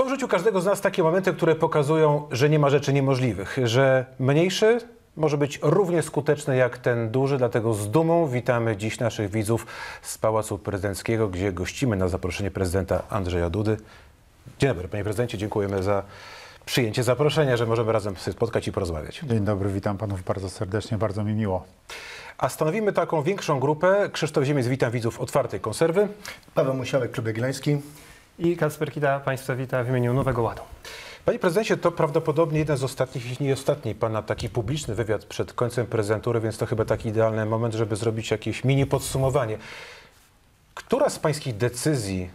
Są w życiu każdego z nas takie momenty, które pokazują, że nie ma rzeczy niemożliwych, że mniejszy może być równie skuteczny jak ten duży, dlatego z dumą witamy dziś naszych widzów z Pałacu Prezydenckiego, gdzie gościmy na zaproszenie prezydenta Andrzeja Dudy. Dzień dobry, panie prezydencie, dziękujemy za przyjęcie zaproszenia, że możemy razem się spotkać i porozmawiać. Dzień dobry, witam panów bardzo serdecznie, bardzo mi miło. A stanowimy taką większą grupę. Krzysztof Ziemiec, witam widzów Otwartej Konserwy. Paweł Musiałek, Klub Jagielloński. I Kacper Kita Państwa wita w imieniu Nowego Ładu. Panie prezydencie, to prawdopodobnie jeden z ostatnich, jeśli nie ostatni, pana taki publiczny wywiad przed końcem prezydentury, więc to chyba taki idealny moment, żeby zrobić jakieś mini podsumowanie. Która z pańskich decyzji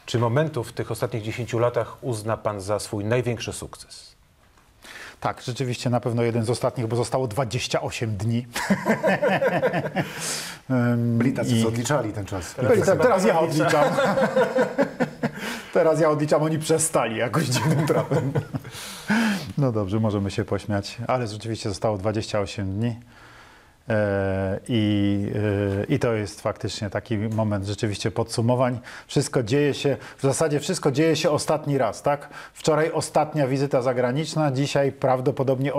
czy momentów w tych ostatnich 10 latach uzna pan za swój największy sukces? Tak, rzeczywiście na pewno jeden z ostatnich, bo zostało 28 dni. Byli tacy, co odliczali ten czas. Teraz ja odliczam. Teraz ja odliczam, oni przestali jakoś dziwnym trafem. No dobrze, możemy się pośmiać, ale rzeczywiście zostało 28 dni. I to jest faktycznie taki moment rzeczywiście podsumowań. Wszystko dzieje się, w zasadzie wszystko dzieje się ostatni raz, tak? Wczoraj ostatnia wizyta zagraniczna, dzisiaj prawdopodobnie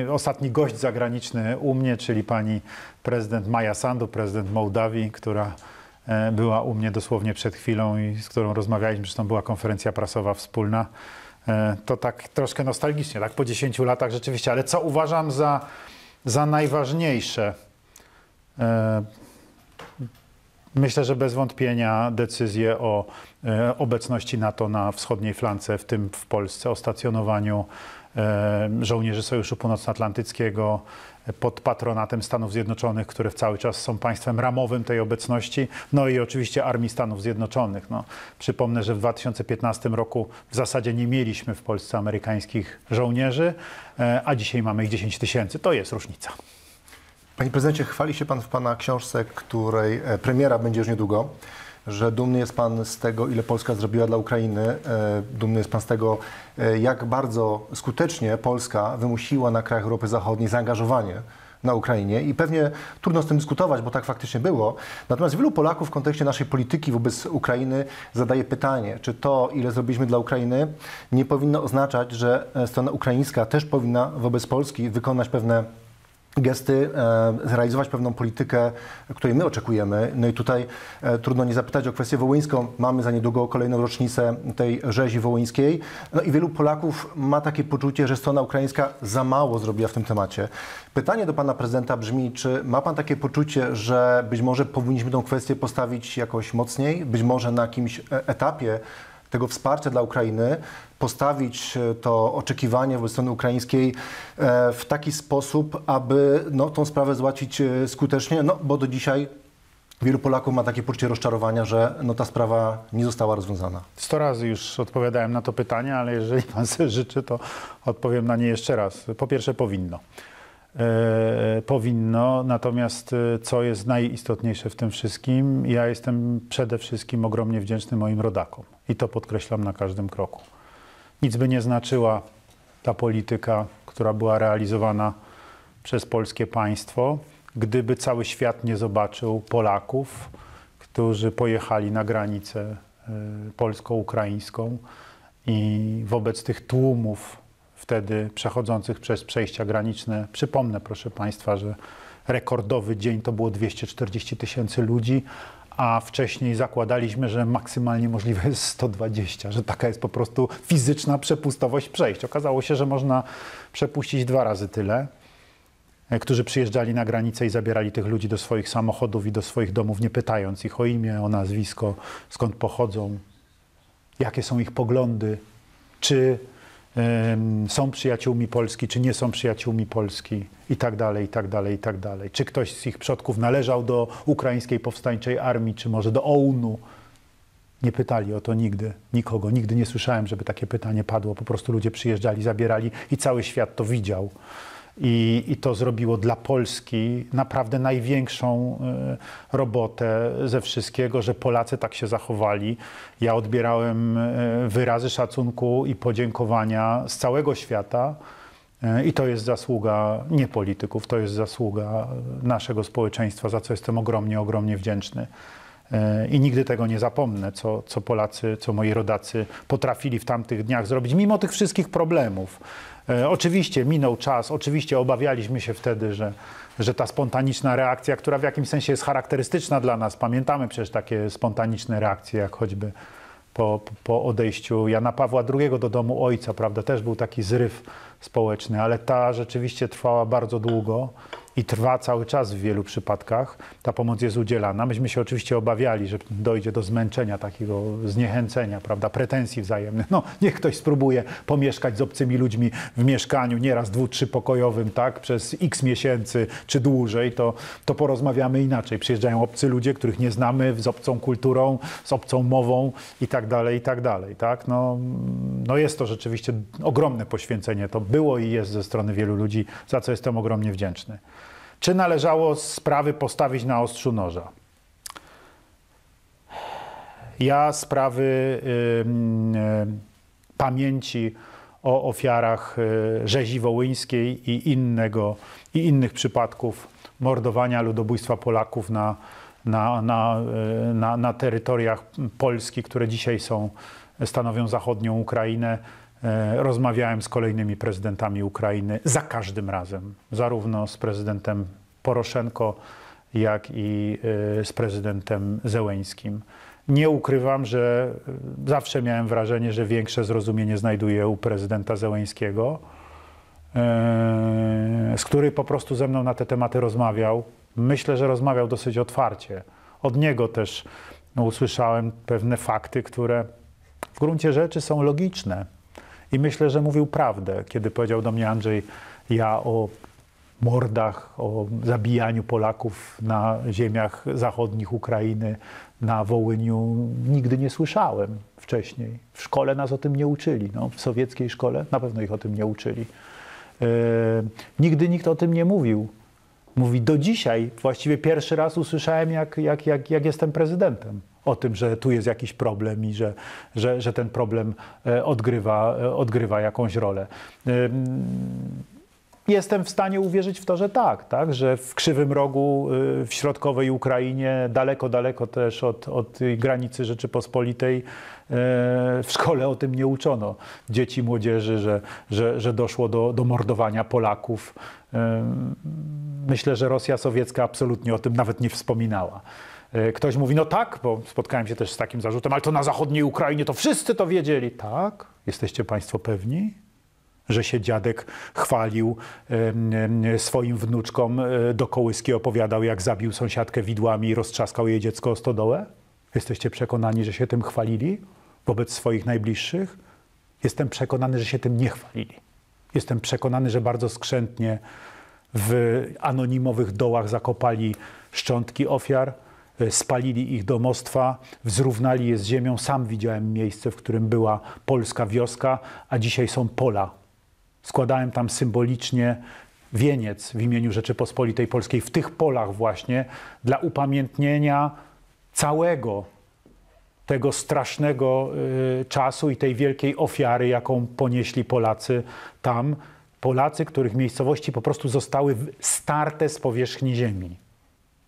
ostatni gość zagraniczny u mnie, czyli pani prezydent Maja Sandu, prezydent Mołdawii, która była u mnie dosłownie przed chwilą i z którą rozmawialiśmy, zresztą była konferencja prasowa wspólna. To tak troszkę nostalgicznie, tak po 10 latach rzeczywiście, ale co uważam za najważniejsze? Myślę, że bez wątpienia decyzję o obecności NATO na wschodniej flance, w tym w Polsce, o stacjonowaniu żołnierzy Sojuszu Północnoatlantyckiego pod patronatem Stanów Zjednoczonych, które cały czas są państwem ramowym tej obecności, no i oczywiście Armii Stanów Zjednoczonych. No, przypomnę, że w 2015 roku w zasadzie nie mieliśmy w Polsce amerykańskich żołnierzy, a dzisiaj mamy ich 10 tysięcy. To jest różnica. Panie prezydencie, chwali się pan w pana książce, której premiera będzie już niedługo, że dumny jest pan z tego, ile Polska zrobiła dla Ukrainy. Dumny jest pan z tego, jak bardzo skutecznie Polska wymusiła na krajach Europy Zachodniej zaangażowanie na Ukrainie i pewnie trudno z tym dyskutować, bo tak faktycznie było. Natomiast wielu Polaków w kontekście naszej polityki wobec Ukrainy zadaje pytanie, czy to, ile zrobiliśmy dla Ukrainy, nie powinno oznaczać, że strona ukraińska też powinna wobec Polski wykonać pewne gesty, zrealizować pewną politykę, której my oczekujemy. No i tutaj trudno nie zapytać o kwestię wołyńską. Mamy za niedługo kolejną rocznicę tej rzezi wołyńskiej. No i wielu Polaków ma takie poczucie, że strona ukraińska za mało zrobiła w tym temacie. Pytanie do pana prezydenta brzmi, czy ma pan takie poczucie, że być może powinniśmy tę kwestię postawić jakoś mocniej, być może na jakimś etapie tego wsparcia dla Ukrainy, postawić to oczekiwanie wobec strony ukraińskiej w taki sposób, aby tą sprawę załatwić skutecznie, bo do dzisiaj wielu Polaków ma takie poczucie rozczarowania, że ta sprawa nie została rozwiązana. 100 razy już odpowiadałem na to pytanie, ale jeżeli pan sobie życzy, to odpowiem na nie jeszcze raz. Po pierwsze, powinno. Powinno, natomiast co jest najistotniejsze w tym wszystkim, ja jestem przede wszystkim ogromnie wdzięczny moim rodakom i to podkreślam na każdym kroku. Nic by nie znaczyła ta polityka, która była realizowana przez polskie państwo, gdyby cały świat nie zobaczył Polaków, którzy pojechali na granicę polsko-ukraińską i wobec tych tłumów wtedy przechodzących przez przejścia graniczne. Przypomnę, proszę państwa, że rekordowy dzień to było 240 tysięcy ludzi, a wcześniej zakładaliśmy, że maksymalnie możliwe jest 120, że taka jest po prostu fizyczna przepustowość przejść. Okazało się, że można przepuścić 2 razy tyle, którzy przyjeżdżali na granicę i zabierali tych ludzi do swoich samochodów i do swoich domów, nie pytając ich o imię, o nazwisko, skąd pochodzą, jakie są ich poglądy, czy są przyjaciółmi Polski, czy nie są przyjaciółmi Polski i tak dalej, i tak dalej, i tak dalej. Czy ktoś z ich przodków należał do ukraińskiej powstańczej armii, czy może do OUN-u. Nie pytali o to nigdy, nikogo. Nigdy nie słyszałem, żeby takie pytanie padło. Po prostu ludzie przyjeżdżali, zabierali i cały świat to widział. I to zrobiło dla Polski naprawdę największą robotę ze wszystkiego, że Polacy tak się zachowali. Ja odbierałem wyrazy szacunku i podziękowania z całego świata i to jest zasługa nie polityków, to jest zasługa naszego społeczeństwa, za co jestem ogromnie, ogromnie wdzięczny. I nigdy tego nie zapomnę, co Polacy, co moi rodacy potrafili w tamtych dniach zrobić, mimo tych wszystkich problemów. Oczywiście minął czas, oczywiście obawialiśmy się wtedy, że ta spontaniczna reakcja, która w jakimś sensie jest charakterystyczna dla nas, pamiętamy przecież takie spontaniczne reakcje, jak choćby po odejściu Jana Pawła II do domu ojca, prawda, też był taki zryw społeczny, ale ta rzeczywiście trwała bardzo długo i trwa cały czas w wielu przypadkach. Ta pomoc jest udzielana. Myśmy się oczywiście obawiali, że dojdzie do zmęczenia, takiego zniechęcenia, prawda, pretensji wzajemnych. No, niech ktoś spróbuje pomieszkać z obcymi ludźmi w mieszkaniu, nieraz 2-, 3-pokojowym, tak, przez x miesięcy czy dłużej, to porozmawiamy inaczej. Przyjeżdżają obcy ludzie, których nie znamy, z obcą kulturą, z obcą mową i tak dalej, tak. No jest to rzeczywiście ogromne poświęcenie. To było i jest ze strony wielu ludzi, za co jestem ogromnie wdzięczny. Czy należało sprawy postawić na ostrzu noża? Ja sprawy pamięci o ofiarach rzezi wołyńskiej i innych przypadków mordowania, ludobójstwa Polaków na terytoriach Polski, które dzisiaj stanowią zachodnią Ukrainę, rozmawiałem z kolejnymi prezydentami Ukrainy za każdym razem, zarówno z prezydentem Poroszenko, jak i z prezydentem Zełeńskim. Nie ukrywam, że zawsze miałem wrażenie, że większe zrozumienie znajduję u prezydenta Zełeńskiego, z którym po prostu ze mną na te tematy rozmawiał. Myślę, że rozmawiał dosyć otwarcie. Od niego też usłyszałem pewne fakty, które w gruncie rzeczy są logiczne. I myślę, że mówił prawdę, kiedy powiedział do mnie: Andrzej, ja o mordach, o zabijaniu Polaków na ziemiach zachodnich Ukrainy, na Wołyniu nigdy nie słyszałem wcześniej. W szkole nas o tym nie uczyli. No, w sowieckiej szkole na pewno ich o tym nie uczyli. Nigdy nikt o tym nie mówił. Mówi, do dzisiaj właściwie pierwszy raz usłyszałem, jak jestem prezydentem, o tym, że tu jest jakiś problem i że ten problem odgrywa jakąś rolę. Jestem w stanie uwierzyć w to, że tak, że w Krzywym Rogu, w środkowej Ukrainie, daleko też od granicy Rzeczypospolitej, w szkole o tym nie uczono dzieci, młodzieży, że doszło do mordowania Polaków. Myślę, że Rosja sowiecka absolutnie o tym nawet nie wspominała. Ktoś mówi, no tak, bo spotkałem się też z takim zarzutem, ale to na zachodniej Ukrainie to wszyscy to wiedzieli. Tak? Jesteście państwo pewni, że się dziadek chwalił swoim wnuczkom, do kołyski opowiadał, jak zabił sąsiadkę widłami i roztrzaskał jej dziecko o stodołę? Jesteście przekonani, że się tym chwalili wobec swoich najbliższych? Jestem przekonany, że się tym nie chwalili. Jestem przekonany, że bardzo skrzętnie w anonimowych dołach zakopali szczątki ofiar, spalili ich domostwa, zrównali je z ziemią. Sam widziałem miejsce, w którym była polska wioska, a dzisiaj są pola. Składałem tam symbolicznie wieniec w imieniu Rzeczypospolitej Polskiej w tych polach właśnie dla upamiętnienia całego tego strasznego czasu i tej wielkiej ofiary, jaką ponieśli Polacy tam. Polacy, których miejscowości po prostu zostały starte z powierzchni ziemi.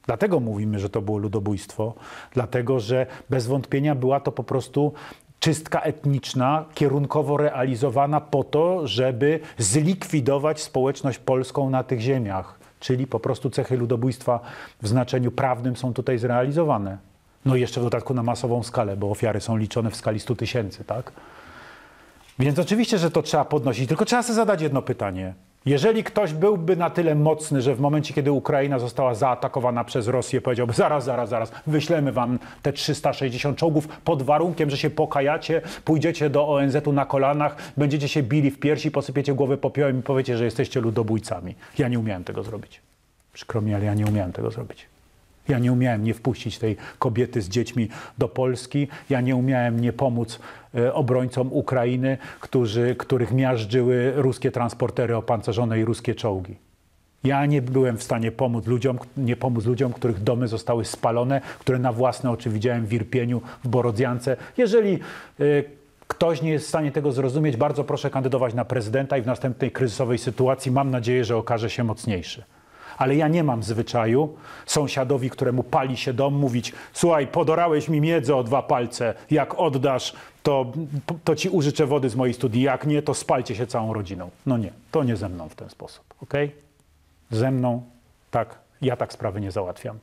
Dlatego mówimy, że to było ludobójstwo, dlatego że bez wątpienia była to po prostu czystka etniczna, kierunkowo realizowana po to, żeby zlikwidować społeczność polską na tych ziemiach. Czyli po prostu cechy ludobójstwa w znaczeniu prawnym są tutaj zrealizowane. No i jeszcze w dodatku na masową skalę, bo ofiary są liczone w skali 100 000, tak? Więc oczywiście, że to trzeba podnosić, tylko trzeba sobie zadać jedno pytanie. Jeżeli ktoś byłby na tyle mocny, że w momencie, kiedy Ukraina została zaatakowana przez Rosję, powiedziałby, zaraz, wyślemy wam te 360 czołgów pod warunkiem, że się pokajacie, pójdziecie do ONZ-u na kolanach, będziecie się bili w piersi, posypiecie głowę popiołem i powiecie, że jesteście ludobójcami. Ja nie umiałem tego zrobić. Przykro mi, ale ja nie umiałem tego zrobić. Ja nie umiałem nie wpuścić tej kobiety z dziećmi do Polski. Ja nie umiałem nie pomóc obrońcom Ukrainy, których miażdżyły ruskie transportery opancerzone i ruskie czołgi. Ja nie byłem w stanie pomóc ludziom, których domy zostały spalone, które na własne oczy widziałem w Irpieniu, w Borodziance. Jeżeli ktoś nie jest w stanie tego zrozumieć, bardzo proszę kandydować na prezydenta i w następnej kryzysowej sytuacji mam nadzieję, że okaże się mocniejszy. Ale ja nie mam zwyczaju sąsiadowi, któremu pali się dom, mówić: słuchaj, podorałeś mi miedzę o 2 palce, jak oddasz, to ci użyczę wody z mojej studni, jak nie, to spalcie się całą rodziną. No nie, to nie ze mną w ten sposób, okej? Ze mną tak, ja tak sprawy nie załatwiam.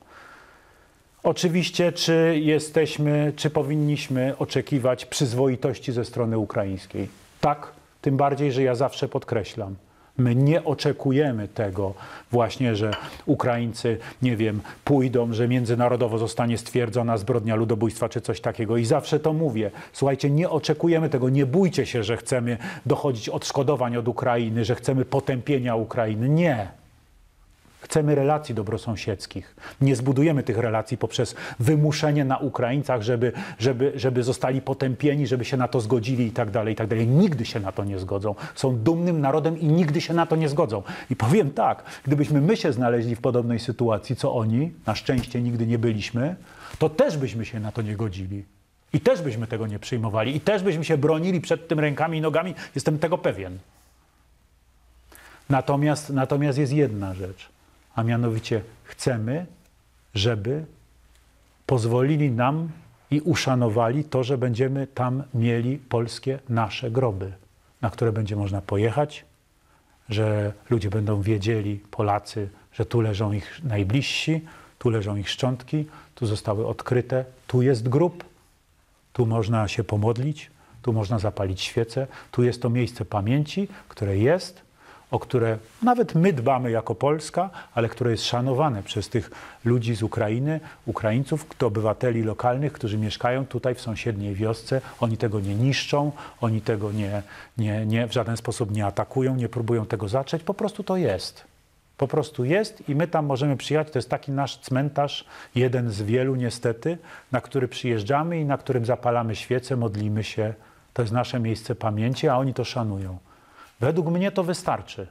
Oczywiście, czy powinniśmy oczekiwać przyzwoitości ze strony ukraińskiej? Tak, tym bardziej, że ja zawsze podkreślam, my nie oczekujemy tego właśnie, że Ukraińcy, nie wiem, pójdą, że międzynarodowo zostanie stwierdzona zbrodnia ludobójstwa czy coś takiego. I zawsze to mówię. Słuchajcie, nie oczekujemy tego. Nie bójcie się, że chcemy dochodzić odszkodowań od Ukrainy, że chcemy potępienia Ukrainy. Nie. Chcemy relacji dobrosąsiedzkich. Nie zbudujemy tych relacji poprzez wymuszenie na Ukraińcach, żeby zostali potępieni, żeby się na to zgodzili i tak dalej, i tak dalej. Nigdy się na to nie zgodzą. Są dumnym narodem i nigdy się na to nie zgodzą. I powiem tak, gdybyśmy my się znaleźli w podobnej sytuacji, co oni, na szczęście nigdy nie byliśmy, to też byśmy się na to nie godzili. I też byśmy tego nie przyjmowali. I też byśmy się bronili przed tym rękami i nogami. Jestem tego pewien. Natomiast jest jedna rzecz. A mianowicie chcemy, żeby pozwolili nam i uszanowali to, że będziemy tam mieli polskie nasze groby, na które będzie można pojechać, że ludzie będą wiedzieli, Polacy, że tu leżą ich najbliżsi, tu leżą ich szczątki, tu zostały odkryte, tu jest grób, tu można się pomodlić, tu można zapalić świecę, tu jest to miejsce pamięci, które jest, o które nawet my dbamy jako Polska, ale które jest szanowane przez tych ludzi z Ukrainy, Ukraińców, obywateli lokalnych, którzy mieszkają tutaj w sąsiedniej wiosce. Oni tego nie niszczą, oni tego w żaden sposób nie atakują, nie próbują tego zatrzeć. Po prostu to jest. Po prostu jest i my tam możemy przyjechać. To jest taki nasz cmentarz, jeden z wielu niestety, na który przyjeżdżamy i na którym zapalamy świece, modlimy się. To jest nasze miejsce pamięci, a oni to szanują. Według mnie to wystarczy,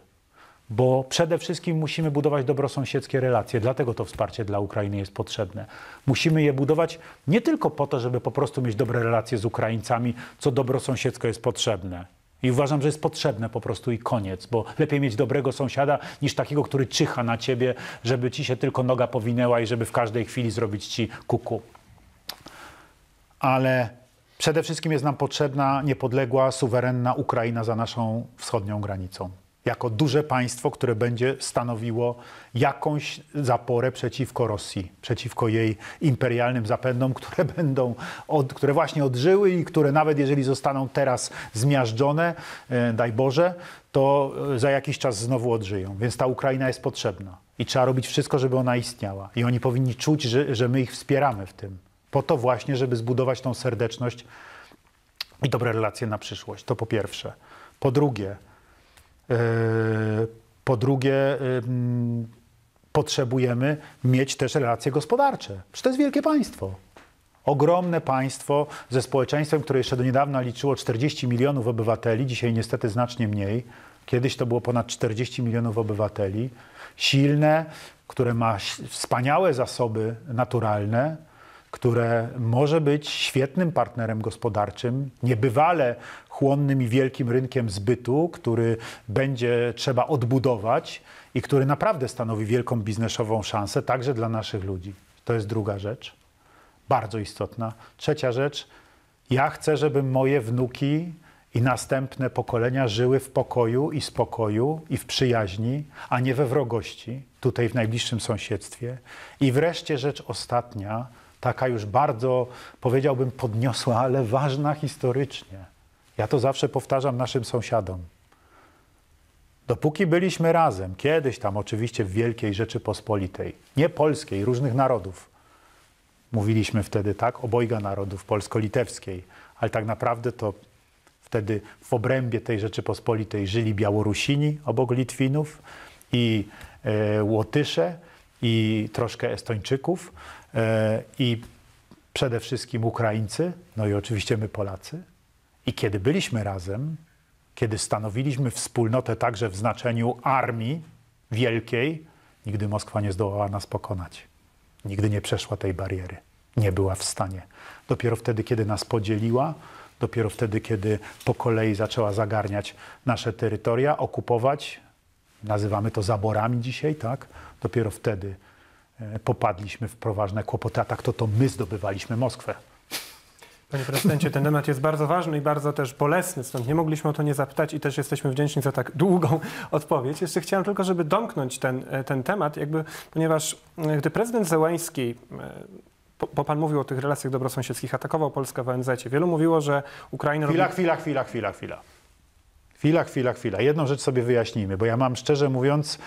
bo przede wszystkim musimy budować dobrosąsiedzkie relacje, dlatego to wsparcie dla Ukrainy jest potrzebne. Musimy je budować nie tylko po to, żeby po prostu mieć dobre relacje z Ukraińcami, co dobrosąsiedzko jest potrzebne. I uważam, że jest potrzebne po prostu i koniec, bo lepiej mieć dobrego sąsiada niż takiego, który czyha na ciebie, żeby ci się tylko noga powinęła i żeby w każdej chwili zrobić ci kuku. Ale przede wszystkim jest nam potrzebna niepodległa, suwerenna Ukraina za naszą wschodnią granicą. Jako duże państwo, które będzie stanowiło jakąś zaporę przeciwko Rosji, przeciwko jej imperialnym zapędom, które właśnie odżyły i które nawet jeżeli zostaną teraz zmiażdżone, daj Boże, to za jakiś czas znowu odżyją. Więc ta Ukraina jest potrzebna i trzeba robić wszystko, żeby ona istniała. I oni powinni czuć, że my ich wspieramy w tym. Po to właśnie, żeby zbudować tą serdeczność i dobre relacje na przyszłość. To po pierwsze. Po drugie, potrzebujemy mieć też relacje gospodarcze. Przecież to jest wielkie państwo. Ogromne państwo ze społeczeństwem, które jeszcze do niedawna liczyło 40 milionów obywateli, dzisiaj niestety znacznie mniej. Kiedyś to było ponad 40 milionów obywateli. Silne, które ma wspaniałe zasoby naturalne, które może być świetnym partnerem gospodarczym, niebywale chłonnym i wielkim rynkiem zbytu, który będzie trzeba odbudować i który naprawdę stanowi wielką biznesową szansę także dla naszych ludzi. To jest druga rzecz, bardzo istotna. Trzecia rzecz, ja chcę, żeby moje wnuki i następne pokolenia żyły w pokoju i spokoju i w przyjaźni, a nie we wrogości, tutaj w najbliższym sąsiedztwie. I wreszcie rzecz ostatnia, taka już bardzo, powiedziałbym, podniosła, ale ważna historycznie. Ja to zawsze powtarzam naszym sąsiadom. Dopóki byliśmy razem, kiedyś tam oczywiście w Wielkiej Rzeczypospolitej, nie polskiej, różnych narodów, mówiliśmy wtedy tak, obojga narodów, polsko-litewskiej, ale tak naprawdę to wtedy w obrębie tej Rzeczypospolitej żyli Białorusini obok Litwinów i Łotysze i troszkę Estończyków i przede wszystkim Ukraińcy, no i oczywiście my Polacy. I kiedy byliśmy razem, kiedy stanowiliśmy wspólnotę także w znaczeniu armii wielkiej, nigdy Moskwa nie zdołała nas pokonać. Nigdy nie przeszła tej bariery. Nie była w stanie. Dopiero wtedy, kiedy nas podzieliła, dopiero wtedy, kiedy po kolei zaczęła zagarniać nasze terytoria, okupować, nazywamy to zaborami dzisiaj, tak? Dopiero wtedy popadliśmy w poważne kłopoty, a tak to my zdobywaliśmy Moskwę. Panie prezydencie, ten temat jest bardzo ważny i bardzo też bolesny, stąd nie mogliśmy o to nie zapytać i też jesteśmy wdzięczni za tak długą odpowiedź. Jeszcze chciałem tylko, żeby domknąć ten temat, ponieważ gdy prezydent Zełenski, bo pan mówił o tych relacjach dobrosąsiedzkich, atakował Polskę w ONZ-cie, wielu mówiło, że Ukraina... Chwila. Jedną rzecz sobie wyjaśnijmy, bo ja mam, szczerze mówiąc,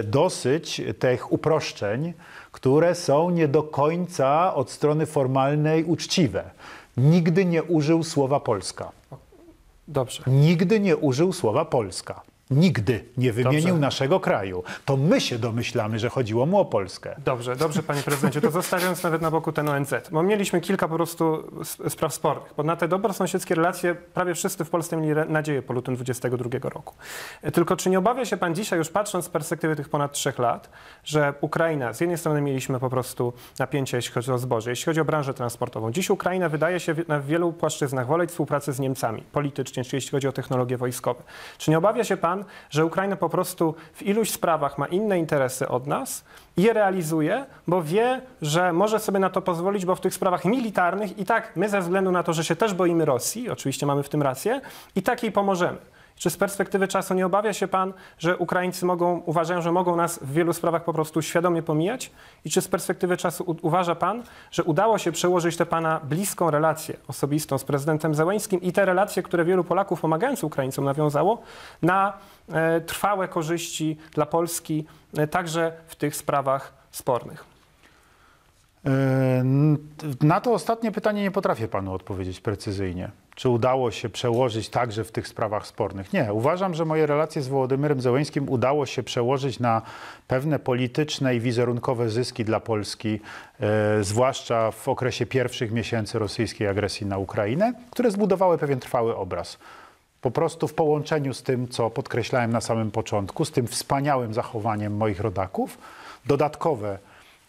dosyć tych uproszczeń, które są nie do końca od strony formalnej uczciwe. Nigdy nie użył słowa Polska. Dobrze. Nigdy nie użył słowa Polska. Nigdy nie wymienił Dobrze. naszego kraju. To my się domyślamy, że chodziło mu o Polskę. Dobrze, panie prezydencie, to zostawiając nawet na boku ten ONZ, bo mieliśmy kilka po prostu spraw spornych, bo na te dobrosąsiedzkie relacje prawie wszyscy w Polsce mieli nadzieję po lutym 22 roku. Tylko czy nie obawia się pan dzisiaj, już patrząc z perspektywy tych ponad 3 lat, że Ukraina, z jednej strony mieliśmy po prostu napięcie, jeśli chodzi o zboże, jeśli chodzi o branżę transportową. Dziś Ukraina wydaje się na wielu płaszczyznach woleć współpracy z Niemcami, politycznie, czy jeśli chodzi o technologie wojskowe. Czy nie obawia się pan, że Ukraina po prostu w iluś sprawach ma inne interesy od nas i je realizuje, bo wie, że może sobie na to pozwolić, bo w tych sprawach militarnych i tak my ze względu na to, że się też boimy Rosji, oczywiście mamy w tym rację, i tak jej pomożemy. Czy z perspektywy czasu nie obawia się pan, że Ukraińcy uważają, że mogą nas w wielu sprawach po prostu świadomie pomijać? I czy z perspektywy czasu uważa pan, że udało się przełożyć tę pana bliską relację osobistą z prezydentem Zełenskim i te relacje, które wielu Polaków pomagając Ukraińcom nawiązało, na trwałe korzyści dla Polski, także w tych sprawach spornych? Na to ostatnie pytanie nie potrafię panu odpowiedzieć precyzyjnie. Czy udało się przełożyć także w tych sprawach spornych? Nie. Uważam, że moje relacje z Wołodymyrem Zełenskim udało się przełożyć na pewne polityczne i wizerunkowe zyski dla Polski, zwłaszcza w okresie pierwszych miesięcy rosyjskiej agresji na Ukrainę, które zbudowały pewien trwały obraz. Po prostu w połączeniu z tym, co podkreślałem na samym początku, z tym wspaniałym zachowaniem moich rodaków, dodatkowe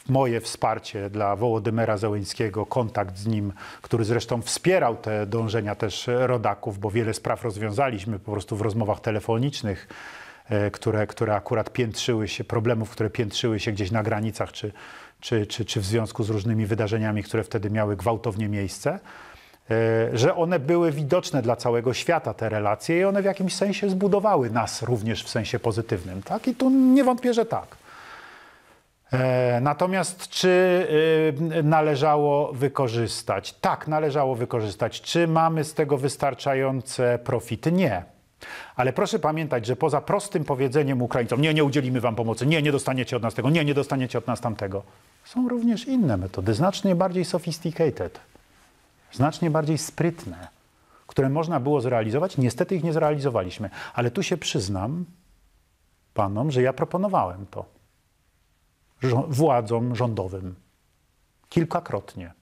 moje wsparcie dla Wołodymyra Zełenskiego, kontakt z nim, który zresztą wspierał te dążenia też rodaków, bo wiele spraw rozwiązaliśmy po prostu w rozmowach telefonicznych, które akurat piętrzyły się, problemów, które piętrzyły się gdzieś na granicach, czy w związku z różnymi wydarzeniami, które wtedy miały gwałtownie miejsce, że one były widoczne dla całego świata, te relacje, i one w jakimś sensie zbudowały nas również w sensie pozytywnym, tak? I tu nie wątpię, że tak. Natomiast czy należało wykorzystać? Tak, należało wykorzystać. Czy mamy z tego wystarczające profity? Nie. Ale proszę pamiętać, że poza prostym powiedzeniem Ukraińcom, nie udzielimy wam pomocy, nie dostaniecie od nas tego, nie dostaniecie od nas tamtego, są również inne metody, znacznie bardziej sophisticated, znacznie bardziej sprytne, które można było zrealizować. Niestety ich nie zrealizowaliśmy. Ale tu się przyznam panom, że ja proponowałem to władzom rządowym kilkakrotnie,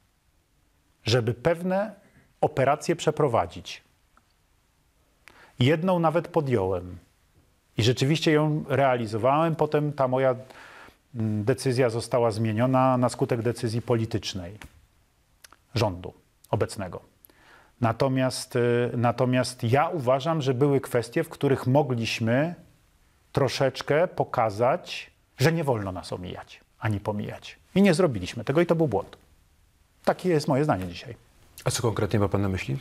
żeby pewne operacje przeprowadzić. Jedną nawet podjąłem i rzeczywiście ją realizowałem. Potem ta moja decyzja została zmieniona na skutek decyzji politycznej rządu obecnego. Natomiast ja uważam, że były kwestie, w których mogliśmy troszeczkę pokazać, że nie wolno nas omijać, ani pomijać. I nie zrobiliśmy tego i to był błąd. Takie jest moje zdanie dzisiaj. A co konkretnie ma pan na myśli?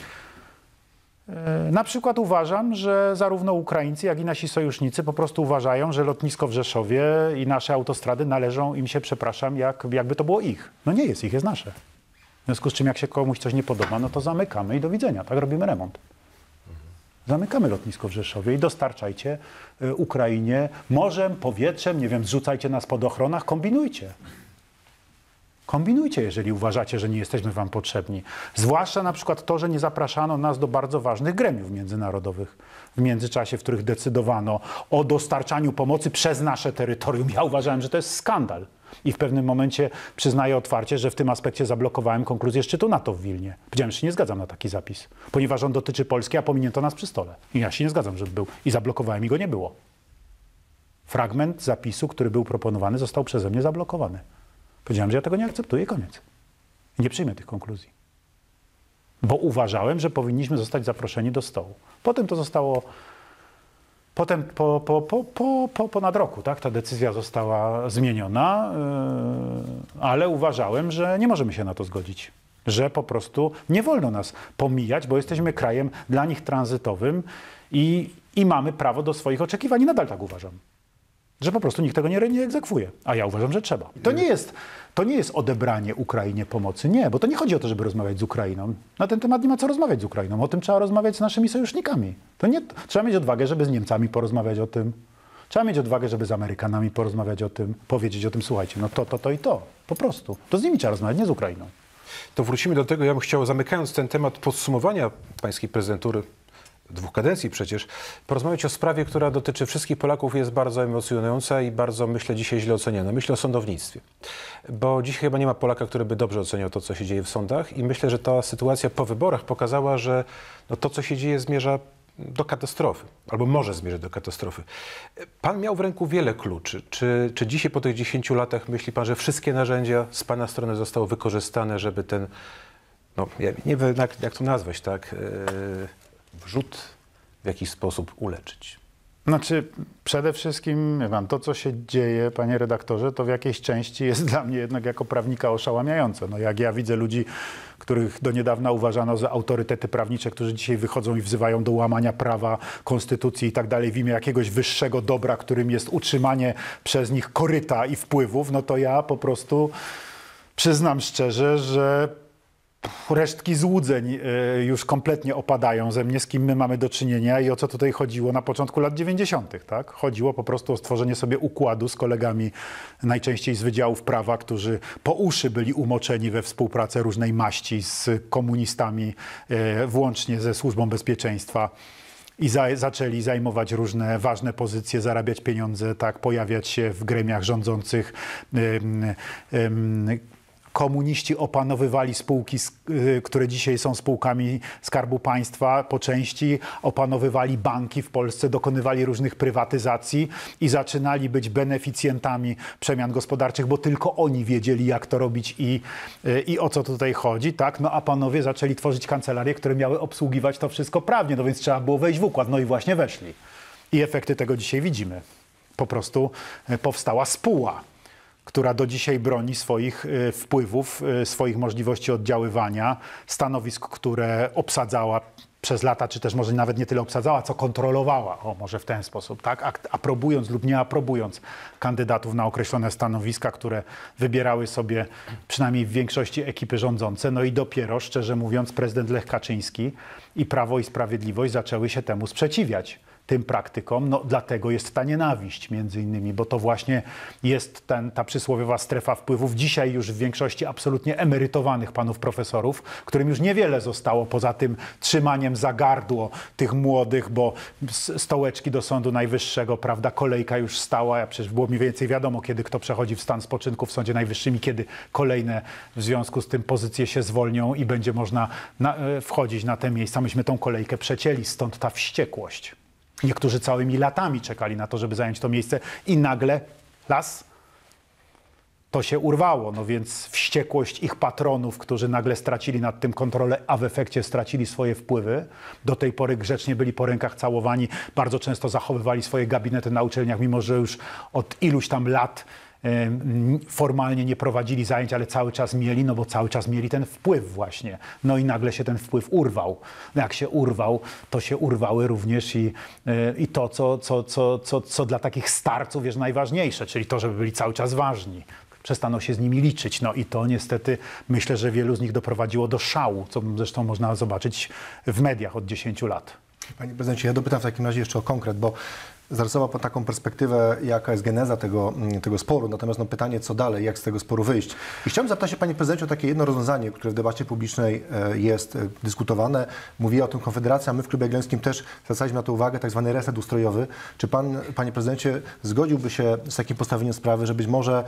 Na przykład uważam, że zarówno Ukraińcy, jak i nasi sojusznicy po prostu uważają, że lotnisko w Rzeszowie i nasze autostrady należą im się, przepraszam, jakby to było ich. No nie jest ich, jest nasze. W związku z czym jak się komuś coś nie podoba, no to zamykamy i do widzenia, tak robimy remont. Zamykamy lotnisko w Rzeszowie i dostarczajcie Ukrainie morzem, powietrzem, nie wiem, zrzucajcie nas pod ochronach, kombinujcie. Kombinujcie, jeżeli uważacie, że nie jesteśmy wam potrzebni. Zwłaszcza na przykład to, że nie zapraszano nas do bardzo ważnych gremiów międzynarodowych w międzyczasie, w których decydowano o dostarczaniu pomocy przez nasze terytorium. Ja uważałem, że to jest skandal. I w pewnym momencie przyznaję otwarcie, że w tym aspekcie zablokowałem konkluzję szczytu NATO w Wilnie. Powiedziałem, że się nie zgadzam na taki zapis, ponieważ on dotyczy Polski, a pominięto nas przy stole. I ja się nie zgadzam, żeby był. I zablokowałem i go nie było. Fragment zapisu, który był proponowany, został przeze mnie zablokowany. Powiedziałem, że ja tego nie akceptuję i koniec. Nie przyjmę tych konkluzji. Bo uważałem, że powinniśmy zostać zaproszeni do stołu. Potem to zostało Potem po ponad roku, tak, ta decyzja została zmieniona, ale uważałem, że nie możemy się na to zgodzić. Że po prostu nie wolno nas pomijać, bo jesteśmy krajem dla nich tranzytowym i mamy prawo do swoich oczekiwań. I nadal tak uważam. Że po prostu nikt tego nie egzekwuje. A ja uważam, że trzeba. To nie jest odebranie Ukrainie pomocy. Nie, bo to nie chodzi o to, żeby rozmawiać z Ukrainą. Na ten temat nie ma co rozmawiać z Ukrainą. O tym trzeba rozmawiać z naszymi sojusznikami. Trzeba mieć odwagę, żeby z Niemcami porozmawiać o tym. Trzeba mieć odwagę, żeby z Amerykanami porozmawiać o tym. Powiedzieć o tym, słuchajcie, no to i to. Po prostu. To z nimi trzeba rozmawiać, nie z Ukrainą. To wrócimy do tego. Ja bym chciał, zamykając ten temat podsumowania pańskiej prezydentury, 2 kadencji przecież, porozmawiać o sprawie, która dotyczy wszystkich Polaków, jest bardzo emocjonująca i bardzo, myślę, dzisiaj źle oceniana. Myślę o sądownictwie. Bo dzisiaj chyba nie ma Polaka, który by dobrze oceniał to, co się dzieje w sądach i myślę, że ta sytuacja po wyborach pokazała, że no, to, co się dzieje, zmierza do katastrofy, albo może zmierzać do katastrofy. Pan miał w ręku wiele kluczy. Czy dzisiaj po tych 10 latach myśli pan, że wszystkie narzędzia z pana strony zostały wykorzystane, żeby ten, no ja nie wiem jak to nazwać, tak, wrzód w jakiś sposób uleczyć? Znaczy, przede wszystkim, wie pan, to co się dzieje, panie redaktorze, to w jakiejś części jest dla mnie jednak jako prawnika oszałamiające. No jak ja widzę ludzi, których do niedawna uważano za autorytety prawnicze, którzy dzisiaj wychodzą i wzywają do łamania prawa, konstytucji i tak dalej w imię jakiegoś wyższego dobra, którym jest utrzymanie przez nich koryta i wpływów, no to ja po prostu przyznam szczerze, że resztki złudzeń już kompletnie opadają ze mnie, z kim my mamy do czynienia i o co tutaj chodziło na początku lat 90. Tak? Chodziło po prostu o stworzenie sobie układu z kolegami, najczęściej z wydziałów prawa, którzy po uszy byli umoczeni we współpracę różnej maści z komunistami, włącznie ze Służbą Bezpieczeństwa. I zaczęli zajmować różne ważne pozycje, zarabiać pieniądze, tak, pojawiać się w gremiach rządzących. Komuniści opanowywali spółki, które dzisiaj są spółkami Skarbu Państwa po części, opanowywali banki w Polsce, dokonywali różnych prywatyzacji i zaczynali być beneficjentami przemian gospodarczych, bo tylko oni wiedzieli, jak to robić i o co tutaj chodzi, tak? No a panowie zaczęli tworzyć kancelarie, które miały obsługiwać to wszystko prawnie, no więc trzeba było wejść w układ, no i właśnie weszli. I efekty tego dzisiaj widzimy. Po prostu powstała spółka, która do dzisiaj broni swoich wpływów, swoich możliwości oddziaływania, stanowisk, które obsadzała przez lata, czy też może nawet nie tyle obsadzała, co kontrolowała, o może w ten sposób, tak, aprobując lub nie aprobując kandydatów na określone stanowiska, które wybierały sobie przynajmniej w większości ekipy rządzące. No i dopiero, szczerze mówiąc, prezydent Lech Kaczyński i Prawo i Sprawiedliwość zaczęły się temu sprzeciwiać, tym praktykom, no dlatego jest ta nienawiść między innymi, bo to właśnie jest ta przysłowiowa strefa wpływów, dzisiaj już w większości absolutnie emerytowanych panów profesorów, którym już niewiele zostało poza tym trzymaniem za gardło tych młodych, bo stołeczki do Sądu Najwyższego, prawda, kolejka już stała, a przecież było mniej więcej wiadomo, kiedy kto przechodzi w stan spoczynku w Sądzie Najwyższym i kiedy kolejne w związku z tym pozycje się zwolnią i będzie można wchodzić na te miejsca. Myśmy tą kolejkę przecięli, stąd ta wściekłość. Niektórzy całymi latami czekali na to, żeby zająć to miejsce i nagle to się urwało. No więc wściekłość ich patronów, którzy nagle stracili nad tym kontrolę, a w efekcie stracili swoje wpływy. Do tej pory grzecznie byli po rękach całowani, bardzo często zachowywali swoje gabinety na uczelniach, mimo że już od iluś tam lat formalnie nie prowadzili zajęć, ale cały czas mieli, no bo cały czas mieli ten wpływ właśnie. No i nagle się ten wpływ urwał. No jak się urwał, to się urwały również i to, co dla takich starców jest najważniejsze, czyli to, żeby byli cały czas ważni. Przestano się z nimi liczyć. No i to niestety myślę, że wielu z nich doprowadziło do szału, co zresztą można zobaczyć w mediach od 10 lat. Panie prezydencie, ja dopytam w takim razie jeszcze o konkret, bo zarysował pan taką perspektywę, jaka jest geneza tego sporu, natomiast no, pytanie, co dalej, jak z tego sporu wyjść. I chciałbym zapytać się, panie prezydencie, o takie jedno rozwiązanie, które w debacie publicznej jest dyskutowane. Mówiła o tym Konfederacja, my w Klubie Jagiellońskim też zwracaliśmy na to uwagę, tak zwany reset ustrojowy. Czy pan, panie prezydencie, zgodziłby się z takim postawieniem sprawy, że być może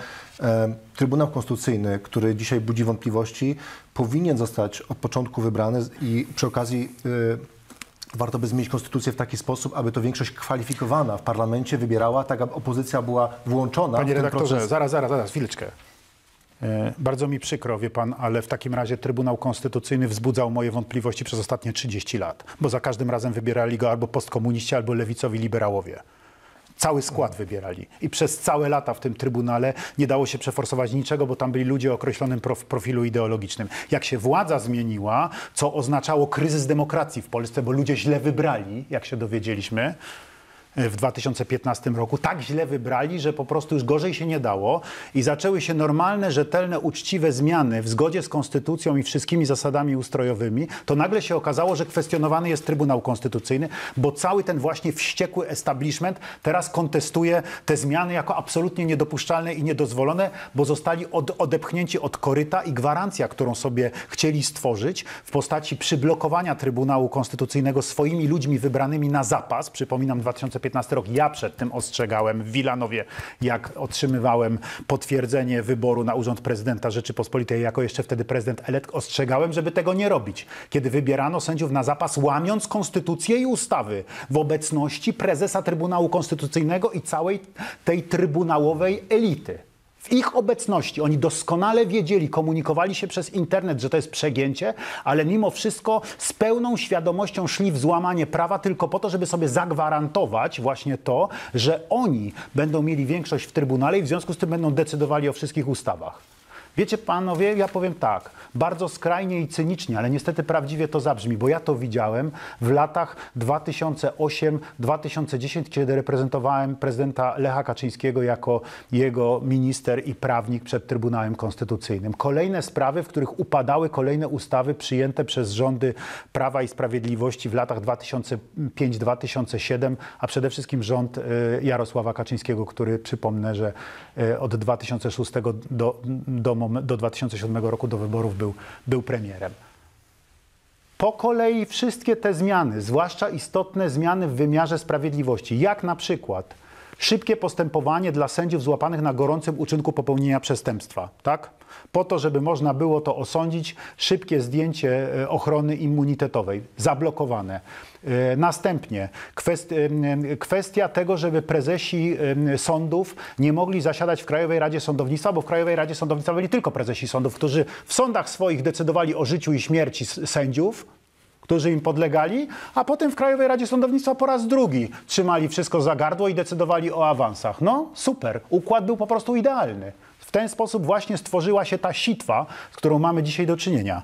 Trybunał Konstytucyjny, który dzisiaj budzi wątpliwości, powinien zostać od początku wybrany i przy okazji warto by zmienić konstytucję w taki sposób, aby to większość kwalifikowana w parlamencie wybierała, tak aby opozycja była włączona Panie w ten redaktorze, proces. zaraz, chwileczkę. Bardzo mi przykro, wie pan, ale w takim razie Trybunał Konstytucyjny wzbudzał moje wątpliwości przez ostatnie 30 lat, bo za każdym razem wybierali go albo postkomuniści, albo lewicowi liberałowie. Cały skład wybierali. I przez całe lata w tym Trybunale nie dało się przeforsować niczego, bo tam byli ludzie o określonym profilu ideologicznym. Jak się władza zmieniła, co oznaczało kryzys demokracji w Polsce, bo ludzie źle wybrali, jak się dowiedzieliśmy, w 2015 roku, tak źle wybrali, że po prostu już gorzej się nie dało i zaczęły się normalne, rzetelne, uczciwe zmiany w zgodzie z konstytucją i wszystkimi zasadami ustrojowymi, to nagle się okazało, że kwestionowany jest Trybunał Konstytucyjny, bo cały ten właśnie wściekły establishment teraz kontestuje te zmiany jako absolutnie niedopuszczalne i niedozwolone, bo zostali odepchnięci od koryta i gwarancja, którą sobie chcieli stworzyć w postaci przyblokowania Trybunału Konstytucyjnego swoimi ludźmi wybranymi na zapas, przypominam 2015 rok, ja przed tym ostrzegałem w Wilanowie, jak otrzymywałem potwierdzenie wyboru na urząd prezydenta Rzeczypospolitej, jako jeszcze wtedy prezydent elekt, ostrzegałem, żeby tego nie robić. Kiedy wybierano sędziów na zapas, łamiąc konstytucję i ustawy w obecności prezesa Trybunału Konstytucyjnego i całej tej trybunałowej elity. W ich obecności oni doskonale wiedzieli, komunikowali się przez internet, że to jest przegięcie, ale mimo wszystko z pełną świadomością szli w złamanie prawa tylko po to, żeby sobie zagwarantować właśnie to, że oni będą mieli większość w Trybunale i w związku z tym będą decydowali o wszystkich ustawach. Wiecie panowie, ja powiem tak, bardzo skrajnie i cynicznie, ale niestety prawdziwie to zabrzmi, bo ja to widziałem w latach 2008-2010, kiedy reprezentowałem prezydenta Lecha Kaczyńskiego jako jego minister i prawnik przed Trybunałem Konstytucyjnym. Kolejne sprawy, w których upadały kolejne ustawy przyjęte przez rządy Prawa i Sprawiedliwości w latach 2005-2007, a przede wszystkim rząd Jarosława Kaczyńskiego, który przypomnę, że od 2006 do 2007 roku do wyborów był premierem. Po kolei wszystkie te zmiany, zwłaszcza istotne zmiany w wymiarze sprawiedliwości, jak na przykład szybkie postępowanie dla sędziów złapanych na gorącym uczynku popełnienia przestępstwa, tak? Po to, żeby można było to osądzić, szybkie zdjęcie ochrony immunitetowej, zablokowane. Następnie kwestia tego, żeby prezesi sądów nie mogli zasiadać w Krajowej Radzie Sądownictwa, bo w Krajowej Radzie Sądownictwa byli tylko prezesi sądów, którzy w sądach swoich decydowali o życiu i śmierci sędziów, którzy im podlegali, a potem w Krajowej Radzie Sądownictwa po raz drugi trzymali wszystko za gardło i decydowali o awansach. No super, układ był po prostu idealny. W ten sposób właśnie stworzyła się ta sitwa, z którą mamy dzisiaj do czynienia.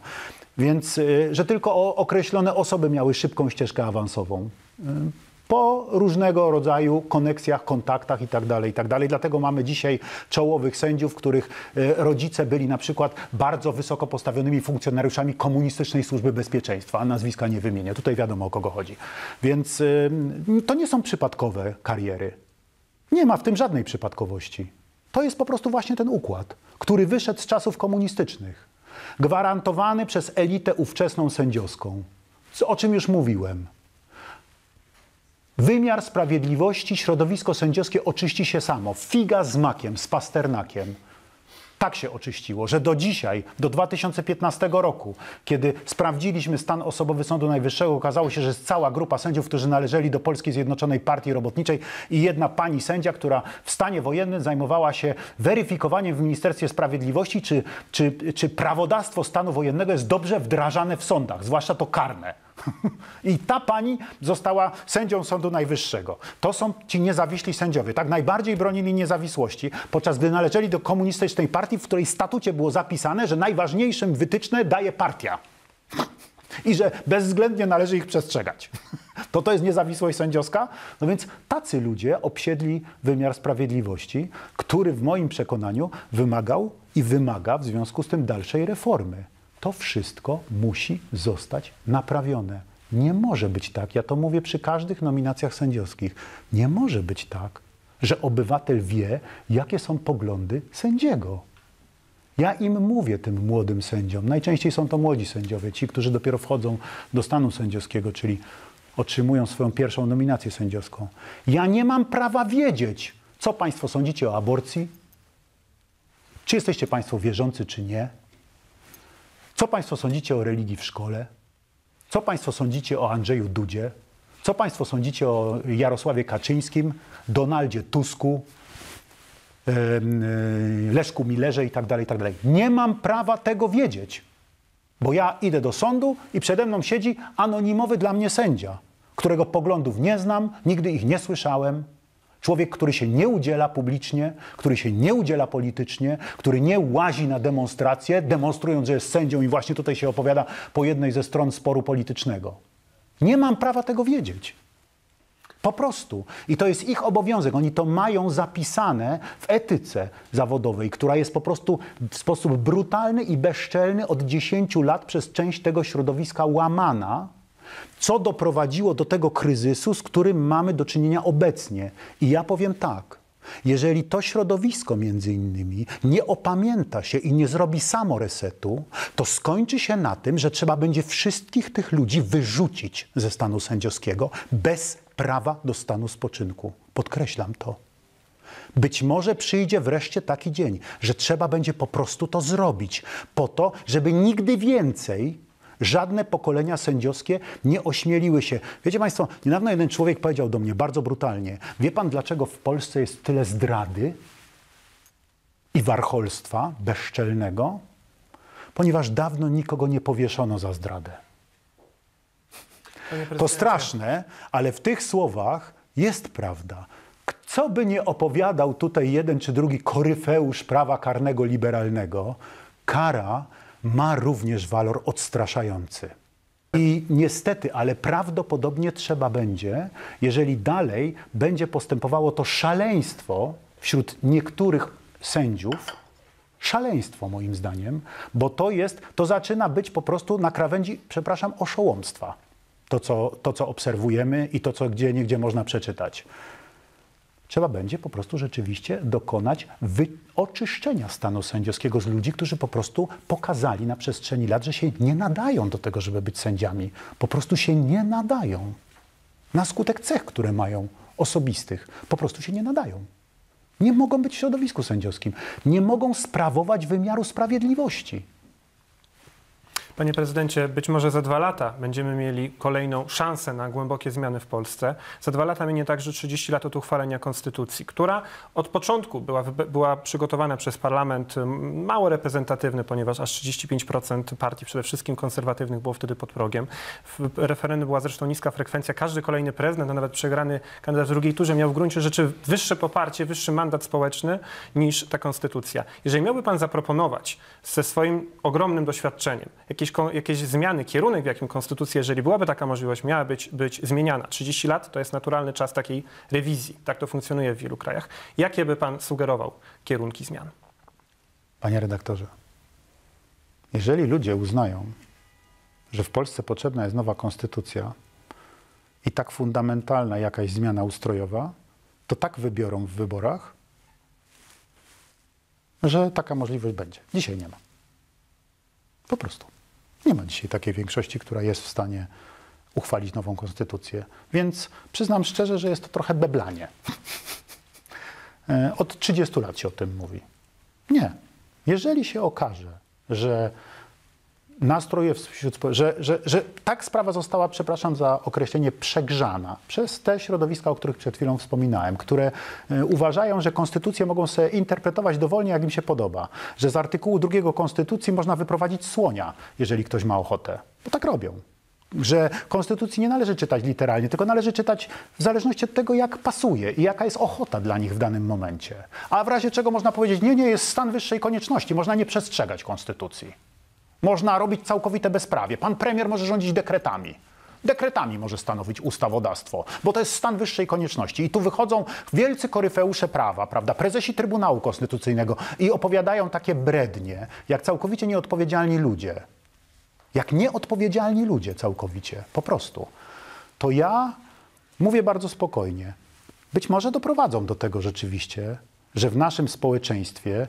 Więc, że tylko określone osoby miały szybką ścieżkę awansową. Po różnego rodzaju koneksjach, kontaktach itd. Dlatego mamy dzisiaj czołowych sędziów, których rodzice byli na przykład bardzo wysoko postawionymi funkcjonariuszami komunistycznej służby bezpieczeństwa, a nazwiska nie wymienię. Tutaj wiadomo, o kogo chodzi. Więc to nie są przypadkowe kariery. Nie ma w tym żadnej przypadkowości. To jest po prostu właśnie ten układ, który wyszedł z czasów komunistycznych. Gwarantowany przez elitę ówczesną sędziowską. O czym już mówiłem. Wymiar sprawiedliwości, środowisko sędziowskie oczyści się samo. Figa z makiem, z Pasternakiem. Tak się oczyściło, że do dzisiaj, do 2015 roku, kiedy sprawdziliśmy stan osobowy Sądu Najwyższego, okazało się, że jest cała grupa sędziów, którzy należeli do Polskiej Zjednoczonej Partii Robotniczej i jedna pani sędzia, która w stanie wojennym zajmowała się weryfikowaniem w Ministerstwie Sprawiedliwości, czy prawodawstwo stanu wojennego jest dobrze wdrażane w sądach, zwłaszcza to karne. I ta pani została sędzią Sądu Najwyższego. To są ci niezawiśli sędziowie. Tak najbardziej bronili niezawisłości, podczas gdy należeli do komunistycznej partii, w której statucie było zapisane, że najważniejszym wytyczne daje partia. I że bezwzględnie należy ich przestrzegać. To jest niezawisłość sędziowska? No więc tacy ludzie obsiedli wymiar sprawiedliwości, który w moim przekonaniu wymagał i wymaga w związku z tym dalszej reformy. To wszystko musi zostać naprawione. Nie może być tak, ja to mówię przy każdych nominacjach sędziowskich, nie może być tak, że obywatel wie, jakie są poglądy sędziego. Ja im mówię, tym młodym sędziom, najczęściej są to młodzi sędziowie, ci, którzy dopiero wchodzą do stanu sędziowskiego, czyli otrzymują swoją pierwszą nominację sędziowską. Ja nie mam prawa wiedzieć, co państwo sądzicie o aborcji, czy jesteście państwo wierzący, czy nie. Co państwo sądzicie o religii w szkole? Co państwo sądzicie o Andrzeju Dudzie? Co państwo sądzicie o Jarosławie Kaczyńskim, Donaldzie Tusku, Leszku Millerze i tak dalej, i tak dalej. Nie mam prawa tego wiedzieć, bo ja idę do sądu i przede mną siedzi anonimowy dla mnie sędzia, którego poglądów nie znam, nigdy ich nie słyszałem. Człowiek, który się nie udziela publicznie, który się nie udziela politycznie, który nie łazi na demonstracje, demonstrując, że jest sędzią i właśnie tutaj się opowiada po jednej ze stron sporu politycznego. Nie mam prawa tego wiedzieć. Po prostu. I to jest ich obowiązek. Oni to mają zapisane w etyce zawodowej, która jest po prostu w sposób brutalny i bezczelny od 10 lat przez część tego środowiska łamana, co doprowadziło do tego kryzysu, z którym mamy do czynienia obecnie. I ja powiem tak, jeżeli to środowisko między innymi nie opamięta się i nie zrobi samo resetu, to skończy się na tym, że trzeba będzie wszystkich tych ludzi wyrzucić ze stanu sędziowskiego bez prawa do stanu spoczynku. Podkreślam to. Być może przyjdzie wreszcie taki dzień, że trzeba będzie po prostu to zrobić, po to, żeby nigdy więcej żadne pokolenia sędziowskie nie ośmieliły się. Wiecie Państwo, niedawno jeden człowiek powiedział do mnie bardzo brutalnie: wie Pan, dlaczego w Polsce jest tyle zdrady i warcholstwa bezczelnego? Ponieważ dawno nikogo nie powieszono za zdradę. To straszne, ale w tych słowach jest prawda. Co by nie opowiadał tutaj jeden czy drugi koryfeusz prawa karnego liberalnego, kara ma również walor odstraszający. I niestety, ale prawdopodobnie trzeba będzie, jeżeli dalej będzie postępowało to szaleństwo wśród niektórych sędziów, szaleństwo moim zdaniem, bo to zaczyna być po prostu na krawędzi, przepraszam, oszołomstwa. To, co obserwujemy i to, co gdzieniegdzie można przeczytać. Trzeba będzie po prostu rzeczywiście dokonać oczyszczenia stanu sędziowskiego z ludzi, którzy po prostu pokazali na przestrzeni lat, że się nie nadają do tego, żeby być sędziami. Po prostu się nie nadają. Na skutek cech, które mają osobistych, po prostu się nie nadają. Nie mogą być w środowisku sędziowskim. Nie mogą sprawować wymiaru sprawiedliwości. Panie prezydencie, być może za 2 lata będziemy mieli kolejną szansę na głębokie zmiany w Polsce. Za 2 lata minie także 30 lat od uchwalenia konstytucji, która od początku była przygotowana przez parlament mało reprezentatywny, ponieważ aż 35% partii, przede wszystkim konserwatywnych, było wtedy pod progiem. W referendum była zresztą niska frekwencja. Każdy kolejny prezydent, a nawet przegrany kandydat w drugiej turze miał w gruncie rzeczy wyższe poparcie, wyższy mandat społeczny niż ta konstytucja. Jeżeli miałby pan zaproponować ze swoim ogromnym doświadczeniem jakieś zmiany, kierunek, w jakim konstytucja, jeżeli byłaby taka możliwość, miała być zmieniana. 30 lat to jest naturalny czas takiej rewizji. Tak to funkcjonuje w wielu krajach. Jakie by pan sugerował kierunki zmian? Panie redaktorze, jeżeli ludzie uznają, że w Polsce potrzebna jest nowa konstytucja i tak fundamentalna jakaś zmiana ustrojowa, to tak wybiorą w wyborach, że taka możliwość będzie. Dzisiaj nie ma. Po prostu. Nie ma dzisiaj takiej większości, która jest w stanie uchwalić nową konstytucję. Więc przyznam szczerze, że jest to trochę beblanie. Od 30 lat się o tym mówi. Nie. Jeżeli się okaże, że nastroje że tak sprawa została, przepraszam za określenie, przegrzana przez te środowiska, o których przed chwilą wspominałem, które uważają, że konstytucje mogą sobie interpretować dowolnie, jak im się podoba, że z artykułu 2 konstytucji można wyprowadzić słonia, jeżeli ktoś ma ochotę. Bo tak robią. Że konstytucji nie należy czytać literalnie, tylko należy czytać w zależności od tego, jak pasuje i jaka jest ochota dla nich w danym momencie. A w razie czego można powiedzieć, nie, jest stan wyższej konieczności, można nie przestrzegać konstytucji. Można robić całkowite bezprawie. Pan premier może rządzić dekretami. Dekretami może stanowić ustawodawstwo, bo to jest stan wyższej konieczności. I tu wychodzą wielcy koryfeusze prawa, prawda, prezesi Trybunału Konstytucyjnego i opowiadają takie brednie, jak całkowicie nieodpowiedzialni ludzie. Jak nieodpowiedzialni ludzie całkowicie, po prostu. To ja mówię bardzo spokojnie. Być może doprowadzą do tego rzeczywiście, że w naszym społeczeństwie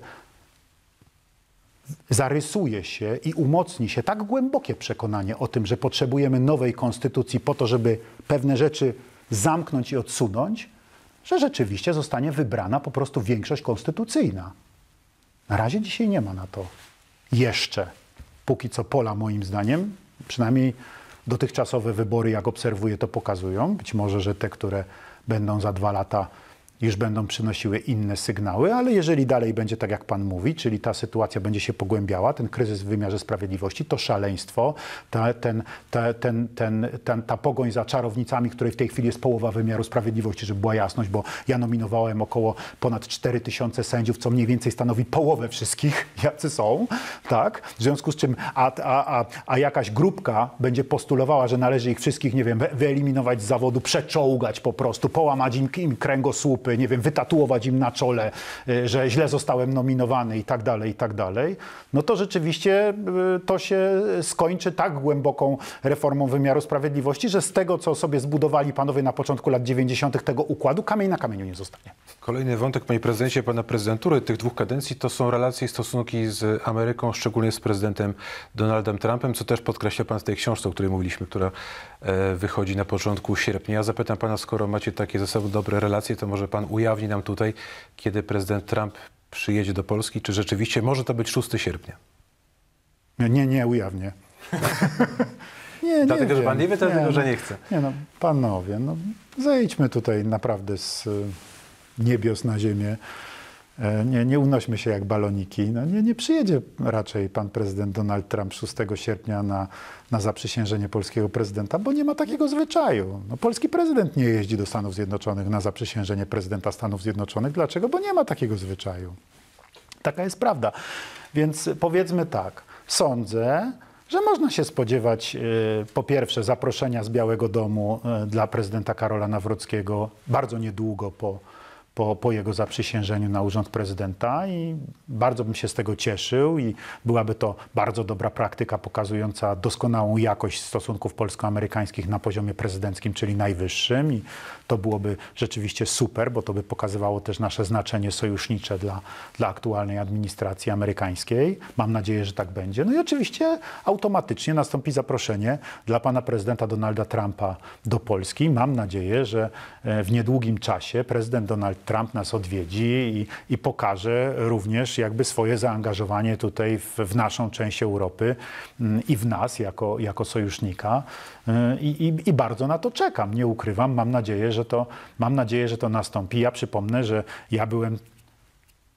zarysuje się i umocni się tak głębokie przekonanie o tym, że potrzebujemy nowej konstytucji po to, żeby pewne rzeczy zamknąć i odsunąć, że rzeczywiście zostanie wybrana po prostu większość konstytucyjna. Na razie dzisiaj nie ma na to jeszcze, póki co pola moim zdaniem, przynajmniej dotychczasowe wybory, jak obserwuję, to pokazują. Być może, że te, które będą za 2 lata już będą przynosiły inne sygnały, ale jeżeli dalej będzie tak, jak pan mówi, czyli ta sytuacja będzie się pogłębiała, ten kryzys w wymiarze sprawiedliwości, to szaleństwo, ta pogoń za czarownicami, której w tej chwili jest połowa wymiaru sprawiedliwości, żeby była jasność, bo ja nominowałem ponad 4000 sędziów, co mniej więcej stanowi połowę wszystkich, jacy są, tak? W związku z czym, a jakaś grupka będzie postulowała, że należy ich wszystkich, nie wiem, wyeliminować z zawodu, przeczołgać po prostu, połamać im kręgosłupy, nie wiem, wytatuować im na czole, że źle zostałem nominowany i tak dalej, no to rzeczywiście to się skończy tak głęboką reformą wymiaru sprawiedliwości, że z tego, co sobie zbudowali panowie na początku lat 90. tego układu, kamień na kamieniu nie zostanie. Kolejny wątek, panie prezydencie, pana prezydentury tych 2 kadencji to są relacje i stosunki z Ameryką, szczególnie z prezydentem Donaldem Trumpem, co też podkreśla pan w tej książce, o której mówiliśmy, która wychodzi na początku sierpnia. Ja zapytam pana, skoro macie takie ze sobą dobre relacje, to może pan ujawni nam tutaj, kiedy prezydent Trump przyjedzie do Polski, czy rzeczywiście może to być 6 sierpnia? Nie ujawnię. Dlatego, że wiem. pan nie wie, dlatego, że nie chce. Nie no, panowie, no zejdźmy tutaj naprawdę z niebios na ziemię. Nie unośmy się jak baloniki. No, nie przyjedzie raczej pan prezydent Donald Trump 6 sierpnia na zaprzysiężenie polskiego prezydenta, bo nie ma takiego zwyczaju. No, polski prezydent nie jeździ do Stanów Zjednoczonych na zaprzysiężenie prezydenta Stanów Zjednoczonych. Dlaczego? Bo nie ma takiego zwyczaju. Taka jest prawda. Więc powiedzmy tak, sądzę, że można się spodziewać po pierwsze zaproszenia z Białego Domu dla prezydenta Karola Nawrockiego bardzo niedługo po jego zaprzysiężeniu na urząd prezydenta i bardzo bym się z tego cieszył i byłaby to bardzo dobra praktyka pokazująca doskonałą jakość stosunków polsko-amerykańskich na poziomie prezydenckim, czyli najwyższym i to byłoby rzeczywiście super, bo to by pokazywało też nasze znaczenie sojusznicze dla aktualnej administracji amerykańskiej. Mam nadzieję, że tak będzie. No i oczywiście automatycznie nastąpi zaproszenie dla pana prezydenta Donalda Trumpa do Polski. Mam nadzieję, że w niedługim czasie prezydent Donald Trump nas odwiedzi i pokaże również jakby swoje zaangażowanie tutaj w naszą część Europy i w nas jako sojusznika. I bardzo na to czekam, nie ukrywam. Mam nadzieję, że to nastąpi. Ja przypomnę, że ja byłem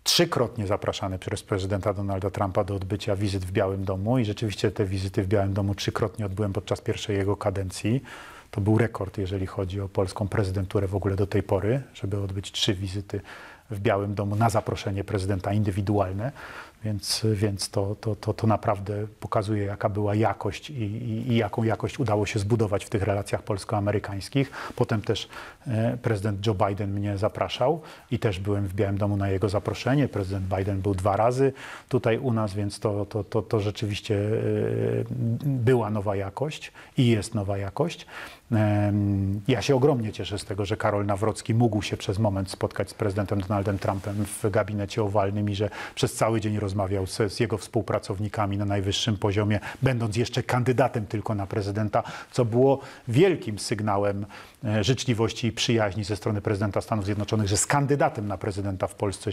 3-krotnie zapraszany przez prezydenta Donalda Trumpa do odbycia wizyt w Białym Domu i rzeczywiście te wizyty w Białym Domu 3-krotnie odbyłem podczas pierwszej jego kadencji. To był rekord, jeżeli chodzi o polską prezydenturę w ogóle do tej pory, żeby odbyć 3 wizyty w Białym Domu na zaproszenie prezydenta indywidualne, więc to naprawdę pokazuje, jaka była jakość i jaką jakość udało się zbudować w tych relacjach polsko-amerykańskich. Potem też prezydent Joe Biden mnie zapraszał i też byłem w Białym Domu na jego zaproszenie. Prezydent Biden był 2 razy tutaj u nas, więc to rzeczywiście była nowa jakość i jest nowa jakość. Ja się ogromnie cieszę z tego, że Karol Nawrocki mógł się przez moment spotkać z prezydentem Donaldem Trumpem w gabinecie owalnym i że przez cały dzień rozmawiał z jego współpracownikami na najwyższym poziomie, będąc jeszcze kandydatem tylko na prezydenta, co było wielkim sygnałem życzliwości i przyjaźni ze strony prezydenta Stanów Zjednoczonych, że z kandydatem na prezydenta w Polsce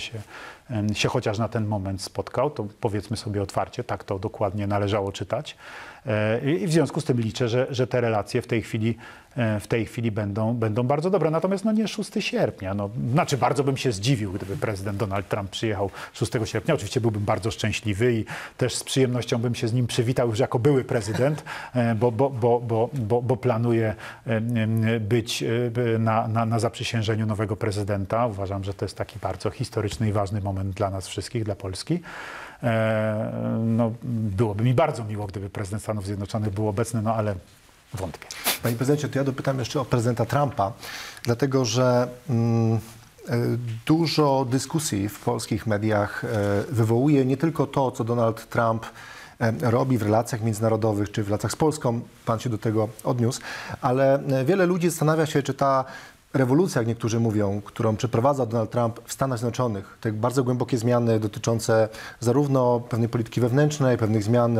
się chociaż na ten moment spotkał. To powiedzmy sobie otwarcie, tak to dokładnie należało czytać. I w związku z tym liczę, że te relacje w tej chwili będą bardzo dobre. Natomiast nie 6 sierpnia. Znaczy bardzo bym się zdziwił, gdyby prezydent Donald Trump przyjechał 6 sierpnia. Oczywiście byłbym bardzo szczęśliwy i też z przyjemnością bym się z nim przywitał już jako były prezydent, bo planuję być na zaprzysiężeniu nowego prezydenta. Uważam, że to jest taki bardzo historyczny i ważny moment dla nas wszystkich, dla Polski. Byłoby mi bardzo miło, gdyby prezydent Stanów Zjednoczonych był obecny, ale wątpię. Panie prezydencie, to ja dopytam jeszcze o prezydenta Trumpa, dlatego że dużo dyskusji w polskich mediach wywołuje nie tylko to, co Donald Trump robi w relacjach międzynarodowych czy w relacjach z Polską, pan się do tego odniósł, ale wiele ludzi zastanawia się, czy ta rewolucja, jak niektórzy mówią, którą przeprowadza Donald Trump w Stanach Zjednoczonych, te bardzo głębokie zmiany dotyczące zarówno pewnej polityki wewnętrznej, pewnych zmian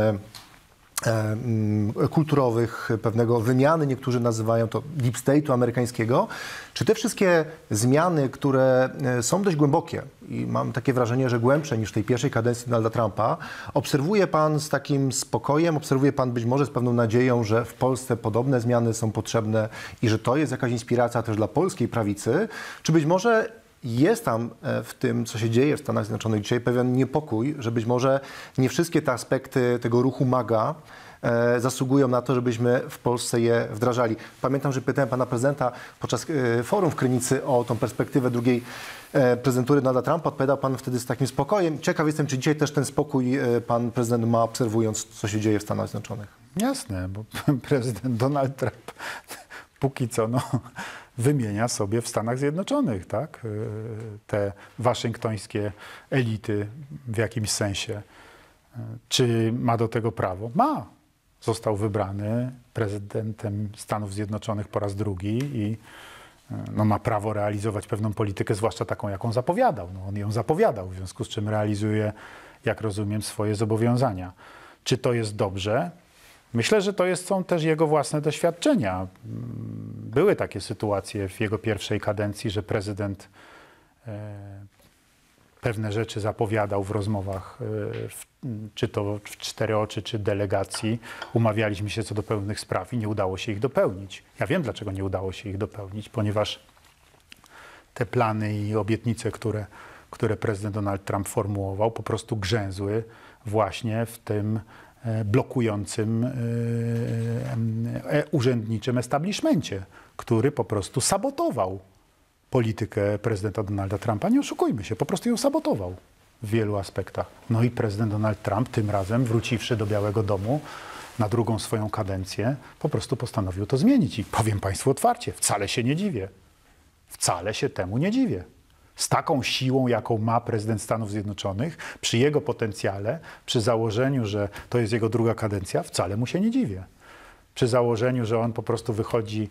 kulturowych, pewnego wymiany, niektórzy nazywają to deep state'u amerykańskiego. Czy te wszystkie zmiany, które są dość głębokie i mam takie wrażenie, że głębsze niż w tej pierwszej kadencji Donalda Trumpa, obserwuje pan z takim spokojem, obserwuje pan być może z pewną nadzieją, że w Polsce podobne zmiany są potrzebne i że to jest jakaś inspiracja też dla polskiej prawicy, czy być może Jest tam w tym, co się dzieje w Stanach Zjednoczonych dzisiaj, pewien niepokój, że być może nie wszystkie te aspekty tego ruchu MAGA zasługują na to, żebyśmy w Polsce je wdrażali. Pamiętam, że pytałem pana prezydenta podczas forum w Krynicy o tą perspektywę drugiej prezydentury Donalda Trumpa. Odpowiadał pan wtedy z takim spokojem. Ciekaw jestem, czy dzisiaj też ten spokój pan prezydent ma, obserwując, co się dzieje w Stanach Zjednoczonych. Jasne, bo prezydent Donald Trump póki co wymienia sobie w Stanach Zjednoczonych, tak? Te waszyngtońskie elity w jakimś sensie. Czy ma do tego prawo? Ma. Został wybrany prezydentem Stanów Zjednoczonych po raz drugi i ma prawo realizować pewną politykę, zwłaszcza taką, jaką zapowiadał. On ją zapowiadał, w związku z czym realizuje, jak rozumiem, swoje zobowiązania. Czy to jest dobrze? Myślę, że są też jego własne doświadczenia. Były takie sytuacje w jego pierwszej kadencji, że prezydent pewne rzeczy zapowiadał w rozmowach, czy to w cztery oczy, czy delegacji. Umawialiśmy się co do pewnych spraw i nie udało się ich dopełnić. Ja wiem, dlaczego nie udało się ich dopełnić, ponieważ te plany i obietnice, które prezydent Donald Trump formułował, po prostu grzęzły właśnie w tym blokującym urzędniczym establishmencie, który po prostu sabotował politykę prezydenta Donalda Trumpa. Nie oszukujmy się, po prostu ją sabotował w wielu aspektach. No i prezydent Donald Trump tym razem, wróciwszy do Białego Domu na drugą swoją kadencję, po prostu postanowił to zmienić. I powiem państwu otwarcie, wcale się nie dziwię. Wcale się temu nie dziwię. Z taką siłą, jaką ma prezydent Stanów Zjednoczonych, przy jego potencjale, przy założeniu, że to jest jego druga kadencja, wcale mu się nie dziwię. Przy założeniu, że on po prostu wychodzi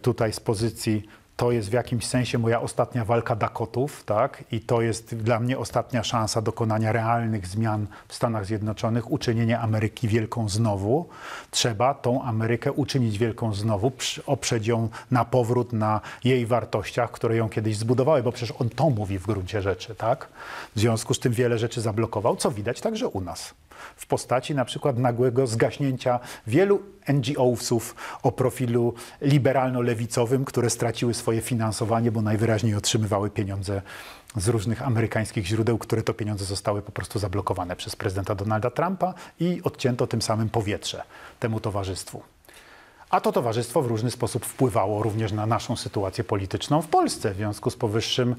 tutaj z pozycji, to jest w jakimś sensie moja ostatnia walka Dakotów, tak? I to jest dla mnie ostatnia szansa dokonania realnych zmian w Stanach Zjednoczonych, uczynienia Ameryki wielką znowu. Trzeba tą Amerykę uczynić wielką znowu, oprzeć ją na powrót na jej wartościach, które ją kiedyś zbudowały, bo przecież on to mówi w gruncie rzeczy, tak? W związku z tym wiele rzeczy zablokował, co widać także u nas. W postaci na przykład nagłego zgaśnięcia wielu NGO-sów o profilu liberalno-lewicowym, które straciły swoje finansowanie, bo najwyraźniej otrzymywały pieniądze z różnych amerykańskich źródeł, które to pieniądze zostały po prostu zablokowane przez prezydenta Donalda Trumpa i odcięto tym samym powietrze temu towarzystwu. A to towarzystwo w różny sposób wpływało również na naszą sytuację polityczną w Polsce. W związku z powyższym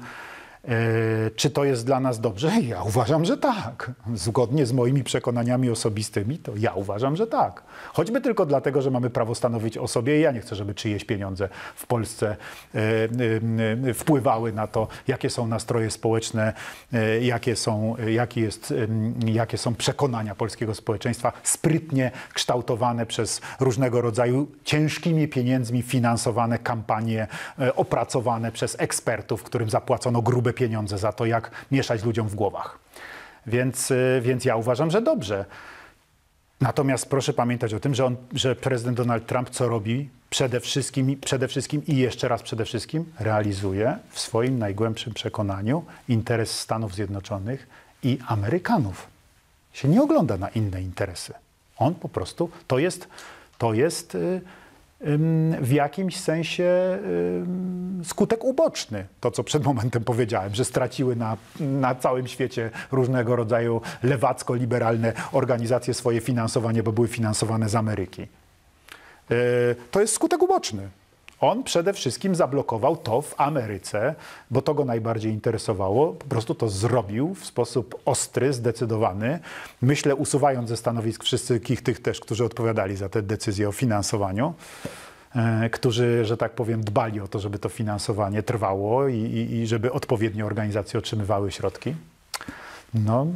czy to jest dla nas dobrze? Ja uważam, że tak. Zgodnie z moimi przekonaniami osobistymi, to ja uważam, że tak. Choćby tylko dlatego, że mamy prawo stanowić o sobie i ja nie chcę, żeby czyjeś pieniądze w Polsce wpływały na to, jakie są nastroje społeczne, jakie są przekonania polskiego społeczeństwa, sprytnie kształtowane przez różnego rodzaju ciężkimi pieniędzmi finansowane kampanie, opracowane przez ekspertów, którym zapłacono grube pieniądze za to, jak mieszać ludziom w głowach. Więc ja uważam, że dobrze. Natomiast proszę pamiętać o tym, że prezydent Donald Trump co robi? Przede wszystkim i jeszcze raz przede wszystkim realizuje w swoim najgłębszym przekonaniu interes Stanów Zjednoczonych i Amerykanów. Się nie ogląda na inne interesy. On po prostu, to jest w jakimś sensie skutek uboczny. To, co przed momentem powiedziałem, że straciły na całym świecie różnego rodzaju lewacko-liberalne organizacje swoje finansowanie, bo były finansowane z Ameryki. To jest skutek uboczny. On przede wszystkim zablokował to w Ameryce, bo to go najbardziej interesowało. Po prostu to zrobił w sposób ostry, zdecydowany. Myślę, usuwając ze stanowisk wszystkich tych też, którzy odpowiadali za te decyzje o finansowaniu, którzy, że tak powiem, dbali o to, żeby to finansowanie trwało i żeby odpowiednie organizacje otrzymywały środki. No,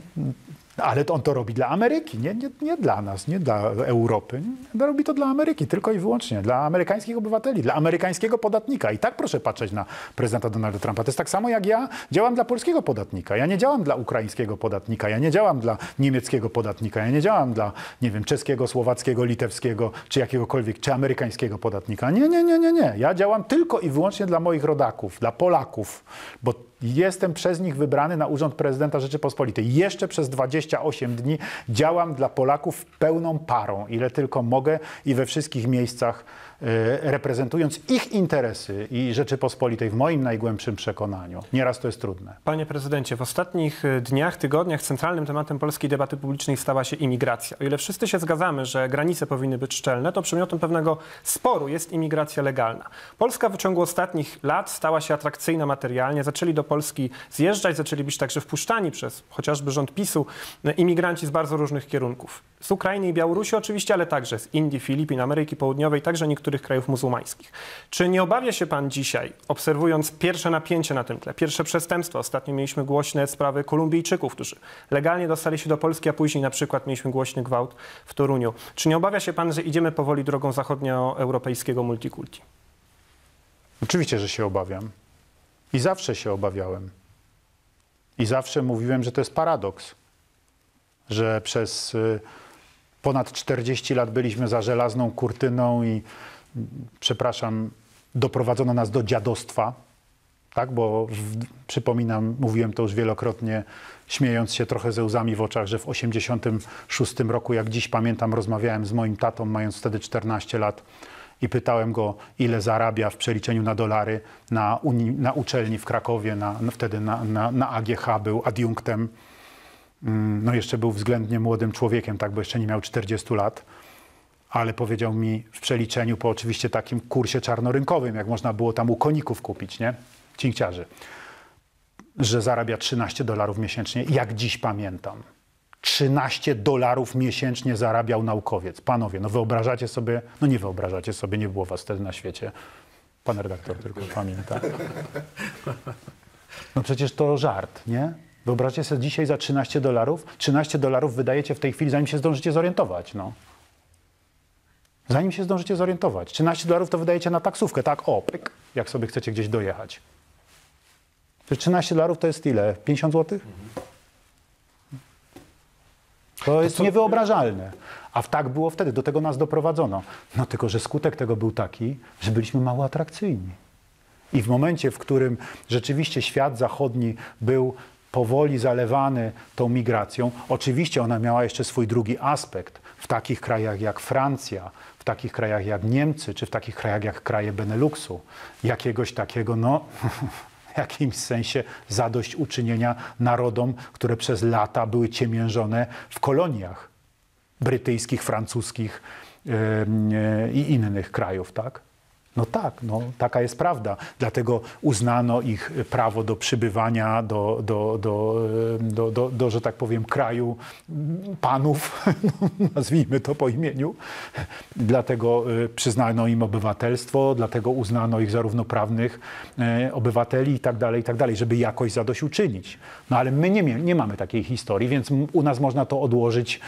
ale on to robi dla Ameryki, nie dla nas, nie dla Europy. Robi to dla Ameryki, tylko i wyłącznie dla amerykańskich obywateli, dla amerykańskiego podatnika. I tak proszę patrzeć na prezydenta Donalda Trumpa. To jest tak samo, jak ja działam dla polskiego podatnika. Ja nie działam dla ukraińskiego podatnika, ja nie działam dla niemieckiego podatnika, ja nie działam dla, nie wiem, czeskiego, słowackiego, litewskiego, czy jakiegokolwiek, czy amerykańskiego podatnika. Nie. Ja działam tylko i wyłącznie dla moich rodaków, dla Polaków, bo jestem przez nich wybrany na urząd prezydenta Rzeczypospolitej. Jeszcze przez 28 dni działam dla Polaków pełną parą, ile tylko mogę i we wszystkich miejscach, reprezentując ich interesy i Rzeczypospolitej w moim najgłębszym przekonaniu. Nieraz to jest trudne. Panie prezydencie, w ostatnich dniach, tygodniach centralnym tematem polskiej debaty publicznej stała się imigracja. O ile wszyscy się zgadzamy, że granice powinny być szczelne, to przedmiotem pewnego sporu jest imigracja legalna. Polska w ciągu ostatnich lat stała się atrakcyjna materialnie. Zaczęli do Polski zjeżdżać, zaczęli być także wpuszczani przez chociażby rząd PiS-u imigranci z bardzo różnych kierunków. Z Ukrainy i Białorusi oczywiście, ale także z Indii, Filipin, Ameryki Południowej, także niektórych krajów muzułmańskich. Czy nie obawia się pan dzisiaj, obserwując pierwsze napięcie na tym tle, pierwsze przestępstwa? Ostatnio mieliśmy głośne sprawy Kolumbijczyków, którzy legalnie dostali się do Polski, a później na przykład mieliśmy głośny gwałt w Toruniu. Czy nie obawia się pan, że idziemy powoli drogą zachodnioeuropejskiego multikulti? Oczywiście, że się obawiam. I zawsze się obawiałem. I zawsze mówiłem, że to jest paradoks, że przez ponad 40 lat byliśmy za żelazną kurtyną i, przepraszam, doprowadzono nas do dziadostwa, tak? Bo przypominam, mówiłem to już wielokrotnie, śmiejąc się trochę ze łzami w oczach, że w 1986 roku, jak dziś pamiętam, rozmawiałem z moim tatą, mając wtedy 14 lat i pytałem go, ile zarabia w przeliczeniu na dolary na uczelni w Krakowie, wtedy na AGH był adiunktem. No jeszcze był względnie młodym człowiekiem, tak, bo jeszcze nie miał 40 lat, ale powiedział mi w przeliczeniu po oczywiście takim kursie czarnorynkowym, jak można było tam u koników kupić, nie? Cinkciarzy, że zarabia $13 miesięcznie, jak dziś pamiętam. $13 miesięcznie zarabiał naukowiec. Panowie, no wyobrażacie sobie, no nie wyobrażacie sobie, nie było was wtedy na świecie. Pan redaktor tylko pamięta. No przecież to żart, nie? Wyobraźcie sobie dzisiaj za $13. $13 wydajecie w tej chwili, zanim się zdążycie zorientować, no. Zanim się zdążycie zorientować. $13 to wydajecie na taksówkę, tak? O, pyk, jak sobie chcecie gdzieś dojechać. $13 to jest ile? 50 zł? To jest niewyobrażalne. A tak było wtedy, do tego nas doprowadzono. No tylko, że skutek tego był taki, że byliśmy mało atrakcyjni. I w momencie, w którym rzeczywiście świat zachodni był powoli zalewany tą migracją, oczywiście ona miała jeszcze swój drugi aspekt. W takich krajach jak Francja, w takich krajach jak Niemcy, czy w takich krajach jak kraje Beneluxu, jakiegoś takiego, no, w jakimś sensie zadośćuczynienia narodom, które przez lata były ciemiężone w koloniach brytyjskich, francuskich i innych krajów, tak? No tak, no, taka jest prawda. Dlatego uznano ich prawo do przybywania do że tak powiem, kraju panów, nazwijmy to po imieniu. Dlatego przyznano im obywatelstwo, dlatego uznano ich za równoprawnych obywateli i tak dalej, żeby jakoś zadośćuczynić. No ale my nie mamy takiej historii, więc u nas można to odłożyć,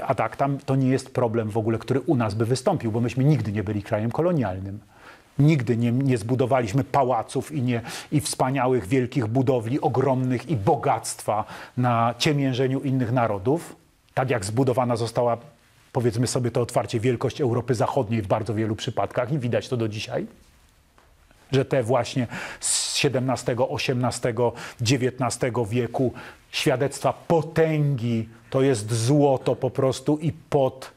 a tak tam to nie jest problem w ogóle, który u nas by wystąpił, bo myśmy nigdy nie byli krajem kolonialnym. Nigdy nie zbudowaliśmy pałaców i wspaniałych, wielkich budowli, ogromnych i bogactwa na ciemiężeniu innych narodów. Tak jak zbudowana została, powiedzmy sobie to otwarcie, wielkość Europy Zachodniej w bardzo wielu przypadkach i widać to do dzisiaj. Że te właśnie z XVII, XVIII, XIX wieku świadectwa potęgi to jest złoto po prostu i pot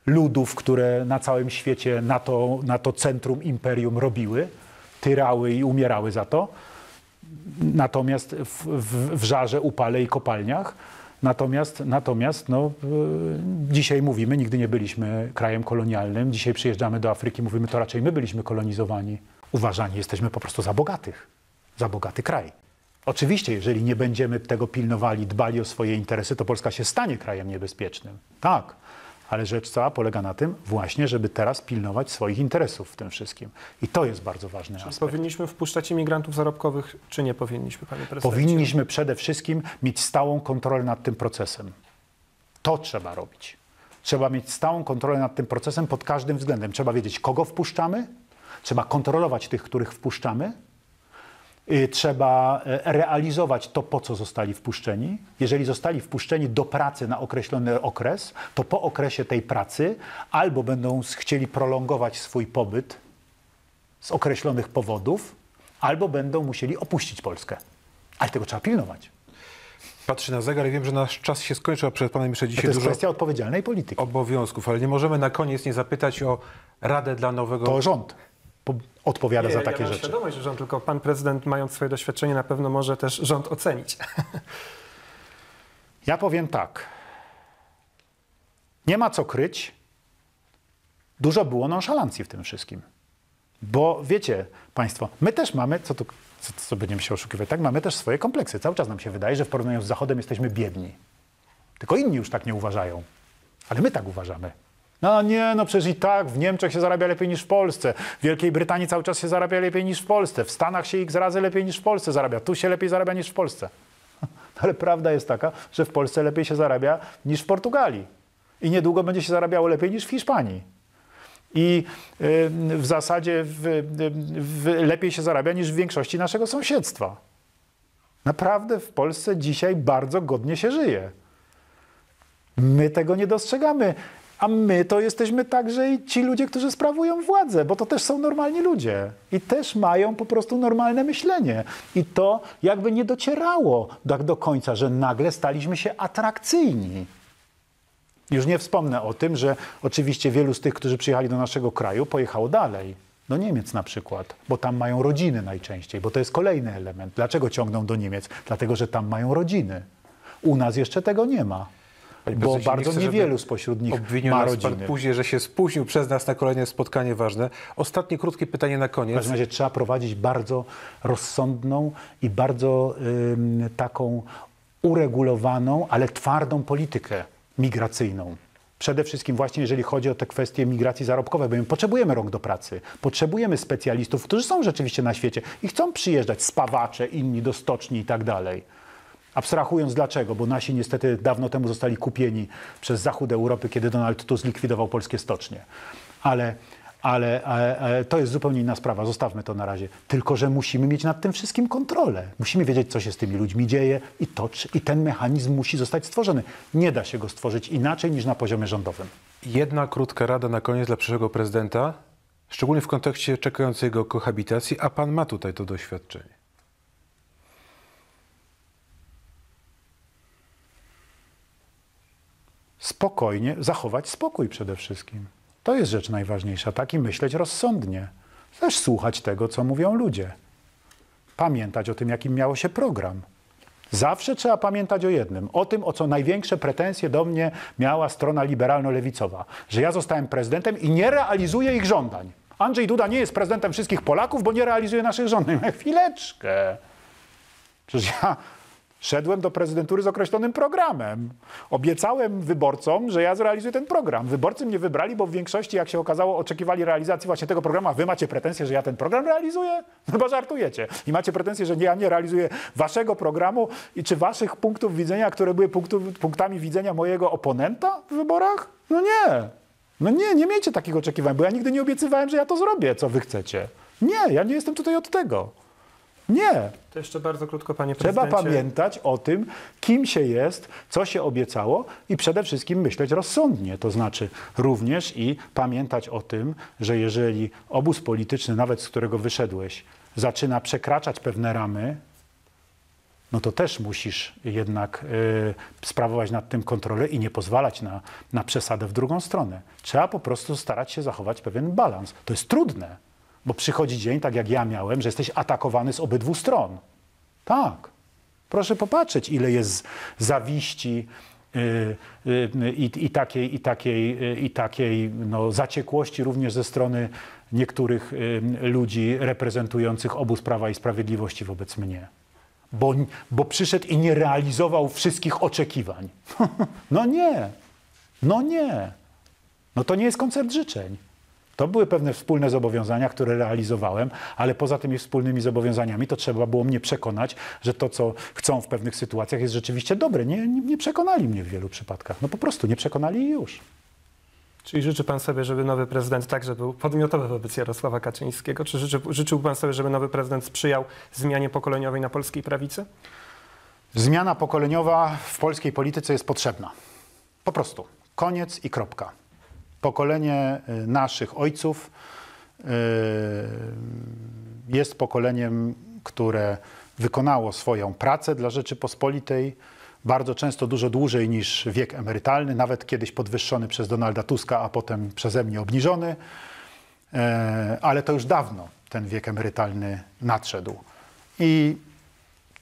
ludów, które na całym świecie na to centrum imperium robiły, tyrały i umierały za to. Natomiast w żarze, upale i kopalniach. Natomiast no, dzisiaj mówimy, nigdy nie byliśmy krajem kolonialnym. Dzisiaj przyjeżdżamy do Afryki, mówimy, to raczej my byliśmy kolonizowani. Uważani jesteśmy po prostu za bogatych, za bogaty kraj. Oczywiście, jeżeli nie będziemy tego pilnowali, dbali o swoje interesy, to Polska się stanie krajem niebezpiecznym. Tak. Ale rzecz cała polega na tym właśnie, żeby teraz pilnować swoich interesów w tym wszystkim. I to jest bardzo ważny aspekt. Powinniśmy wpuszczać imigrantów zarobkowych, czy nie powinniśmy, panie prezydencie? Powinniśmy przede wszystkim mieć stałą kontrolę nad tym procesem. To trzeba robić. Trzeba mieć stałą kontrolę nad tym procesem pod każdym względem. Trzeba wiedzieć, kogo wpuszczamy, trzeba kontrolować tych, których wpuszczamy, trzeba realizować to, po co zostali wpuszczeni. Jeżeli zostali wpuszczeni do pracy na określony okres, to po okresie tej pracy albo będą chcieli prolongować swój pobyt z określonych powodów, albo będą musieli opuścić Polskę. Ale tego trzeba pilnować. Patrzy na zegar i wiem, że nasz czas się skończył, a przed panem jeszcze To dzisiaj jest dużo kwestia odpowiedzialnej polityki. obowiązków, ale nie możemy na koniec nie zapytać o radę dla nowego... To rząd odpowiada za Ja takie mam rzeczy. świadomość, że rząd, tylko pan prezydent, mając swoje doświadczenie, na pewno może też rząd ocenić. Ja powiem tak. Nie ma co kryć. Dużo było nonszalancji w tym wszystkim. Bo wiecie państwo, my też mamy, co będziemy się oszukiwać, tak? Mamy też swoje kompleksy. Cały czas nam się wydaje, że w porównaniu z Zachodem jesteśmy biedni. Tylko inni już tak nie uważają. Ale my tak uważamy. No nie, no przecież i tak w Niemczech się zarabia lepiej niż w Polsce. W Wielkiej Brytanii cały czas się zarabia lepiej niż w Polsce. W Stanach się x razy lepiej niż w Polsce zarabia. Tu się lepiej zarabia niż w Polsce. Ale prawda jest taka, że w Polsce lepiej się zarabia niż w Portugalii. I niedługo będzie się zarabiało lepiej niż w Hiszpanii. I w zasadzie lepiej się zarabia niż w większości naszego sąsiedztwa. Naprawdę w Polsce dzisiaj bardzo godnie się żyje. My tego nie dostrzegamy. A my to jesteśmy także i ci ludzie, którzy sprawują władzę, bo to też są normalni ludzie. I też mają po prostu normalne myślenie. I to jakby nie docierało tak do końca, że nagle staliśmy się atrakcyjni. Już nie wspomnę o tym, że oczywiście wielu z tych, którzy przyjechali do naszego kraju, pojechało dalej. Do Niemiec na przykład, bo tam mają rodziny najczęściej, bo to jest kolejny element. Dlaczego ciągną do Niemiec? Dlatego, że tam mają rodziny. U nas jeszcze tego nie ma. Panie Bo prezydencie, bardzo nie chcę, niewielu żeby spośród nich obwinił ma nas pan rodziny. później, że się spóźnił przez nas na kolejne spotkanie ważne. Ostatnie krótkie pytanie na W koniec. każdym razie trzeba prowadzić bardzo rozsądną i bardzo taką uregulowaną, ale twardą politykę migracyjną. Przede wszystkim właśnie jeżeli chodzi o te kwestie migracji zarobkowej, bo my potrzebujemy rąk do pracy, potrzebujemy specjalistów, którzy są rzeczywiście na świecie i chcą przyjeżdżać, spawacze, inni do stoczni i tak dalej. Abstrahując dlaczego, bo nasi niestety dawno temu zostali kupieni przez zachód Europy, kiedy Donald Tusk zlikwidował polskie stocznie. Ale to jest zupełnie inna sprawa, zostawmy to na razie. Tylko że musimy mieć nad tym wszystkim kontrolę. Musimy wiedzieć, co się z tymi ludźmi dzieje i ten mechanizm musi zostać stworzony. Nie da się go stworzyć inaczej niż na poziomie rządowym. Jedna krótka rada na koniec dla przyszłego prezydenta, szczególnie w kontekście czekającej jego kohabitacji, a pan ma tutaj to doświadczenie. Spokojnie, zachować spokój przede wszystkim. To jest rzecz najważniejsza, tak i myśleć rozsądnie. Też słuchać tego, co mówią ludzie. Pamiętać o tym, jakim miało się program. Zawsze trzeba pamiętać o jednym. O tym, o co największe pretensje do mnie miała strona liberalno-lewicowa. Że ja zostałem prezydentem i nie realizuję ich żądań. Andrzej Duda nie jest prezydentem wszystkich Polaków, bo nie realizuje naszych żądań. Chwileczkę. Przecież ja szedłem do prezydentury z określonym programem. Obiecałem wyborcom, że ja zrealizuję ten program. Wyborcy mnie wybrali, bo w większości, jak się okazało, oczekiwali realizacji właśnie tego programu, a wy macie pretensje, że ja ten program realizuję? Chyba żartujecie. I macie pretensje, że ja nie realizuję waszego programu i czy waszych punktów widzenia, które były punktami widzenia mojego oponenta w wyborach? No nie. No nie miejcie takich oczekiwań, bo ja nigdy nie obiecywałem, że ja to zrobię, co wy chcecie. Nie, ja nie jestem tutaj od tego. Nie. To jeszcze bardzo krótko, panie Trzeba prezydencie. pamiętać o tym, kim się jest, co się obiecało i przede wszystkim myśleć rozsądnie. To znaczy również i pamiętać o tym, że jeżeli obóz polityczny, nawet z którego wyszedłeś, zaczyna przekraczać pewne ramy, no to też musisz jednak sprawować nad tym kontrolę i nie pozwalać na przesadę w drugą stronę. Trzeba po prostu starać się zachować pewien balans. To jest trudne. Bo przychodzi dzień, tak jak ja miałem, że jesteś atakowany z obydwu stron. Tak. Proszę popatrzeć, ile jest zawiści i takiej zaciekłości również ze strony niektórych ludzi reprezentujących obóz Prawa i Sprawiedliwości wobec mnie. Bo przyszedł i nie realizował wszystkich oczekiwań. No nie. No nie. No to nie jest koncert życzeń. To były pewne wspólne zobowiązania, które realizowałem, ale poza tymi wspólnymi zobowiązaniami to trzeba było mnie przekonać, że to, co chcą w pewnych sytuacjach, jest rzeczywiście dobre. Nie przekonali mnie w wielu przypadkach. No po prostu nie przekonali i już. Czyli życzy pan sobie, żeby nowy prezydent także był podmiotowy wobec Jarosława Kaczyńskiego? Czy życzył pan sobie, żeby nowy prezydent sprzyjał zmianie pokoleniowej na polskiej prawicy? Zmiana pokoleniowa w polskiej polityce jest potrzebna. Po prostu. Koniec i kropka. Pokolenie naszych ojców jest pokoleniem, które wykonało swoją pracę dla Rzeczypospolitej, bardzo często dużo dłużej niż wiek emerytalny, nawet kiedyś podwyższony przez Donalda Tuska, a potem przeze mnie obniżony, ale to już dawno ten wiek emerytalny nadszedł. I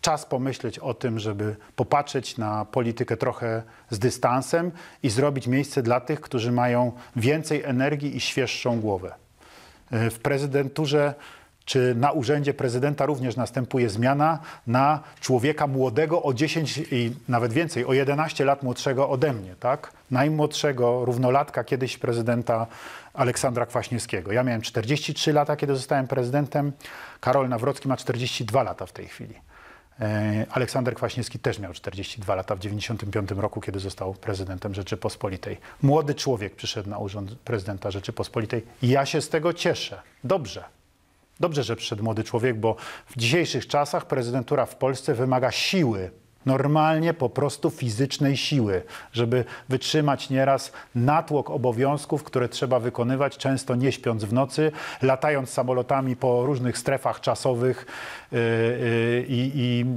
czas pomyśleć o tym, żeby popatrzeć na politykę trochę z dystansem i zrobić miejsce dla tych, którzy mają więcej energii i świeższą głowę. W prezydenturze czy na urzędzie prezydenta również następuje zmiana na człowieka młodego o 10 i nawet więcej, o 11 lat młodszego ode mnie, tak? Najmłodszego równolatka kiedyś prezydenta Aleksandra Kwaśniewskiego. Ja miałem 43 lata, kiedy zostałem prezydentem. Karol Nawrocki ma 42 lata w tej chwili. Aleksander Kwaśniewski też miał 42 lata w 1995 roku, kiedy został prezydentem Rzeczypospolitej. Młody człowiek przyszedł na urząd prezydenta Rzeczypospolitej. Ja się z tego cieszę. Dobrze. Dobrze, że przyszedł młody człowiek, bo w dzisiejszych czasach prezydentura w Polsce wymaga siły. Normalnie po prostu fizycznej siły, żeby wytrzymać nieraz natłok obowiązków, które trzeba wykonywać, często nie śpiąc w nocy, latając samolotami po różnych strefach czasowych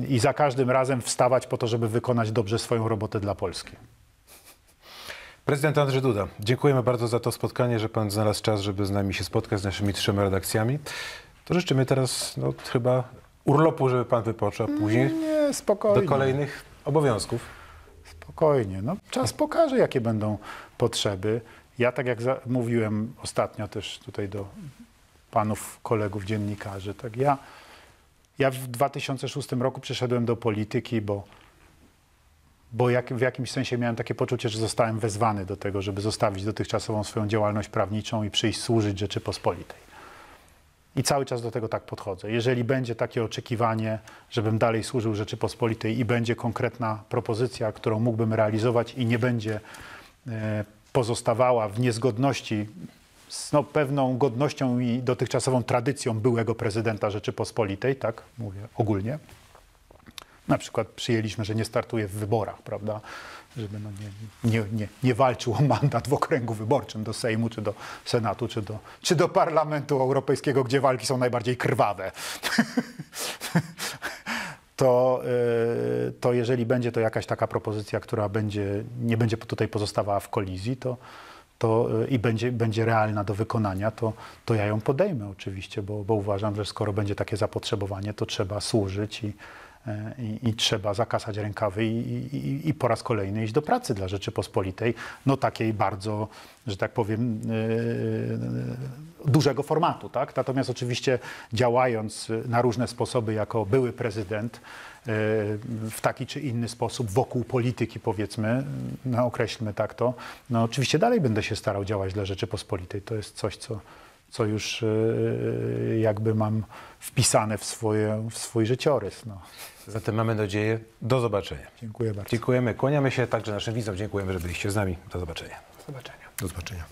i za każdym razem wstawać po to, żeby wykonać dobrze swoją robotę dla Polski. Prezydent Andrzej Duda, dziękujemy bardzo za to spotkanie, że pan znalazł czas, żeby z nami się spotkać, z naszymi 3 redakcjami. To życzymy teraz chyba urlopu, żeby pan wypoczął, a później Nie, spokojnie. do kolejnych obowiązków. Spokojnie. No, czas pokaże, jakie będą potrzeby. Ja, tak jak mówiłem ostatnio też tutaj do panów kolegów dziennikarzy, tak ja w 2006 roku przyszedłem do polityki, bo w jakimś sensie miałem takie poczucie, że zostałem wezwany do tego, żeby zostawić dotychczasową swoją działalność prawniczą i przyjść służyć Rzeczypospolitej. I cały czas do tego tak podchodzę. Jeżeli będzie takie oczekiwanie, żebym dalej służył Rzeczypospolitej i będzie konkretna propozycja, którą mógłbym realizować i nie będzie pozostawała w niezgodności z pewną godnością i dotychczasową tradycją byłego prezydenta Rzeczypospolitej, tak mówię ogólnie. Na przykład przyjęliśmy, że nie startuje w wyborach, prawda? Żeby nie walczył o mandat w okręgu wyborczym do Sejmu, czy do Senatu, czy do Parlamentu Europejskiego, gdzie walki są najbardziej krwawe. To jeżeli będzie to jakaś taka propozycja, która nie będzie tutaj pozostawała w kolizji, i będzie realna do wykonania, to ja ją podejmę oczywiście, bo uważam, że skoro będzie takie zapotrzebowanie, to trzeba służyć i trzeba zakasać rękawy i po raz kolejny iść do pracy dla Rzeczypospolitej, takiej bardzo, że tak powiem, dużego formatu, tak? Natomiast oczywiście działając na różne sposoby jako były prezydent, w taki czy inny sposób wokół polityki, powiedzmy, określmy tak to, oczywiście dalej będę się starał działać dla Rzeczypospolitej. To jest coś, co już jakby mam wpisane w swój życiorys. Zatem mamy nadzieję, do zobaczenia. Dziękuję bardzo. Dziękujemy, kłaniamy się także naszym widzom. Dziękujemy, że byliście z nami. Do zobaczenia. Do zobaczenia. Do zobaczenia.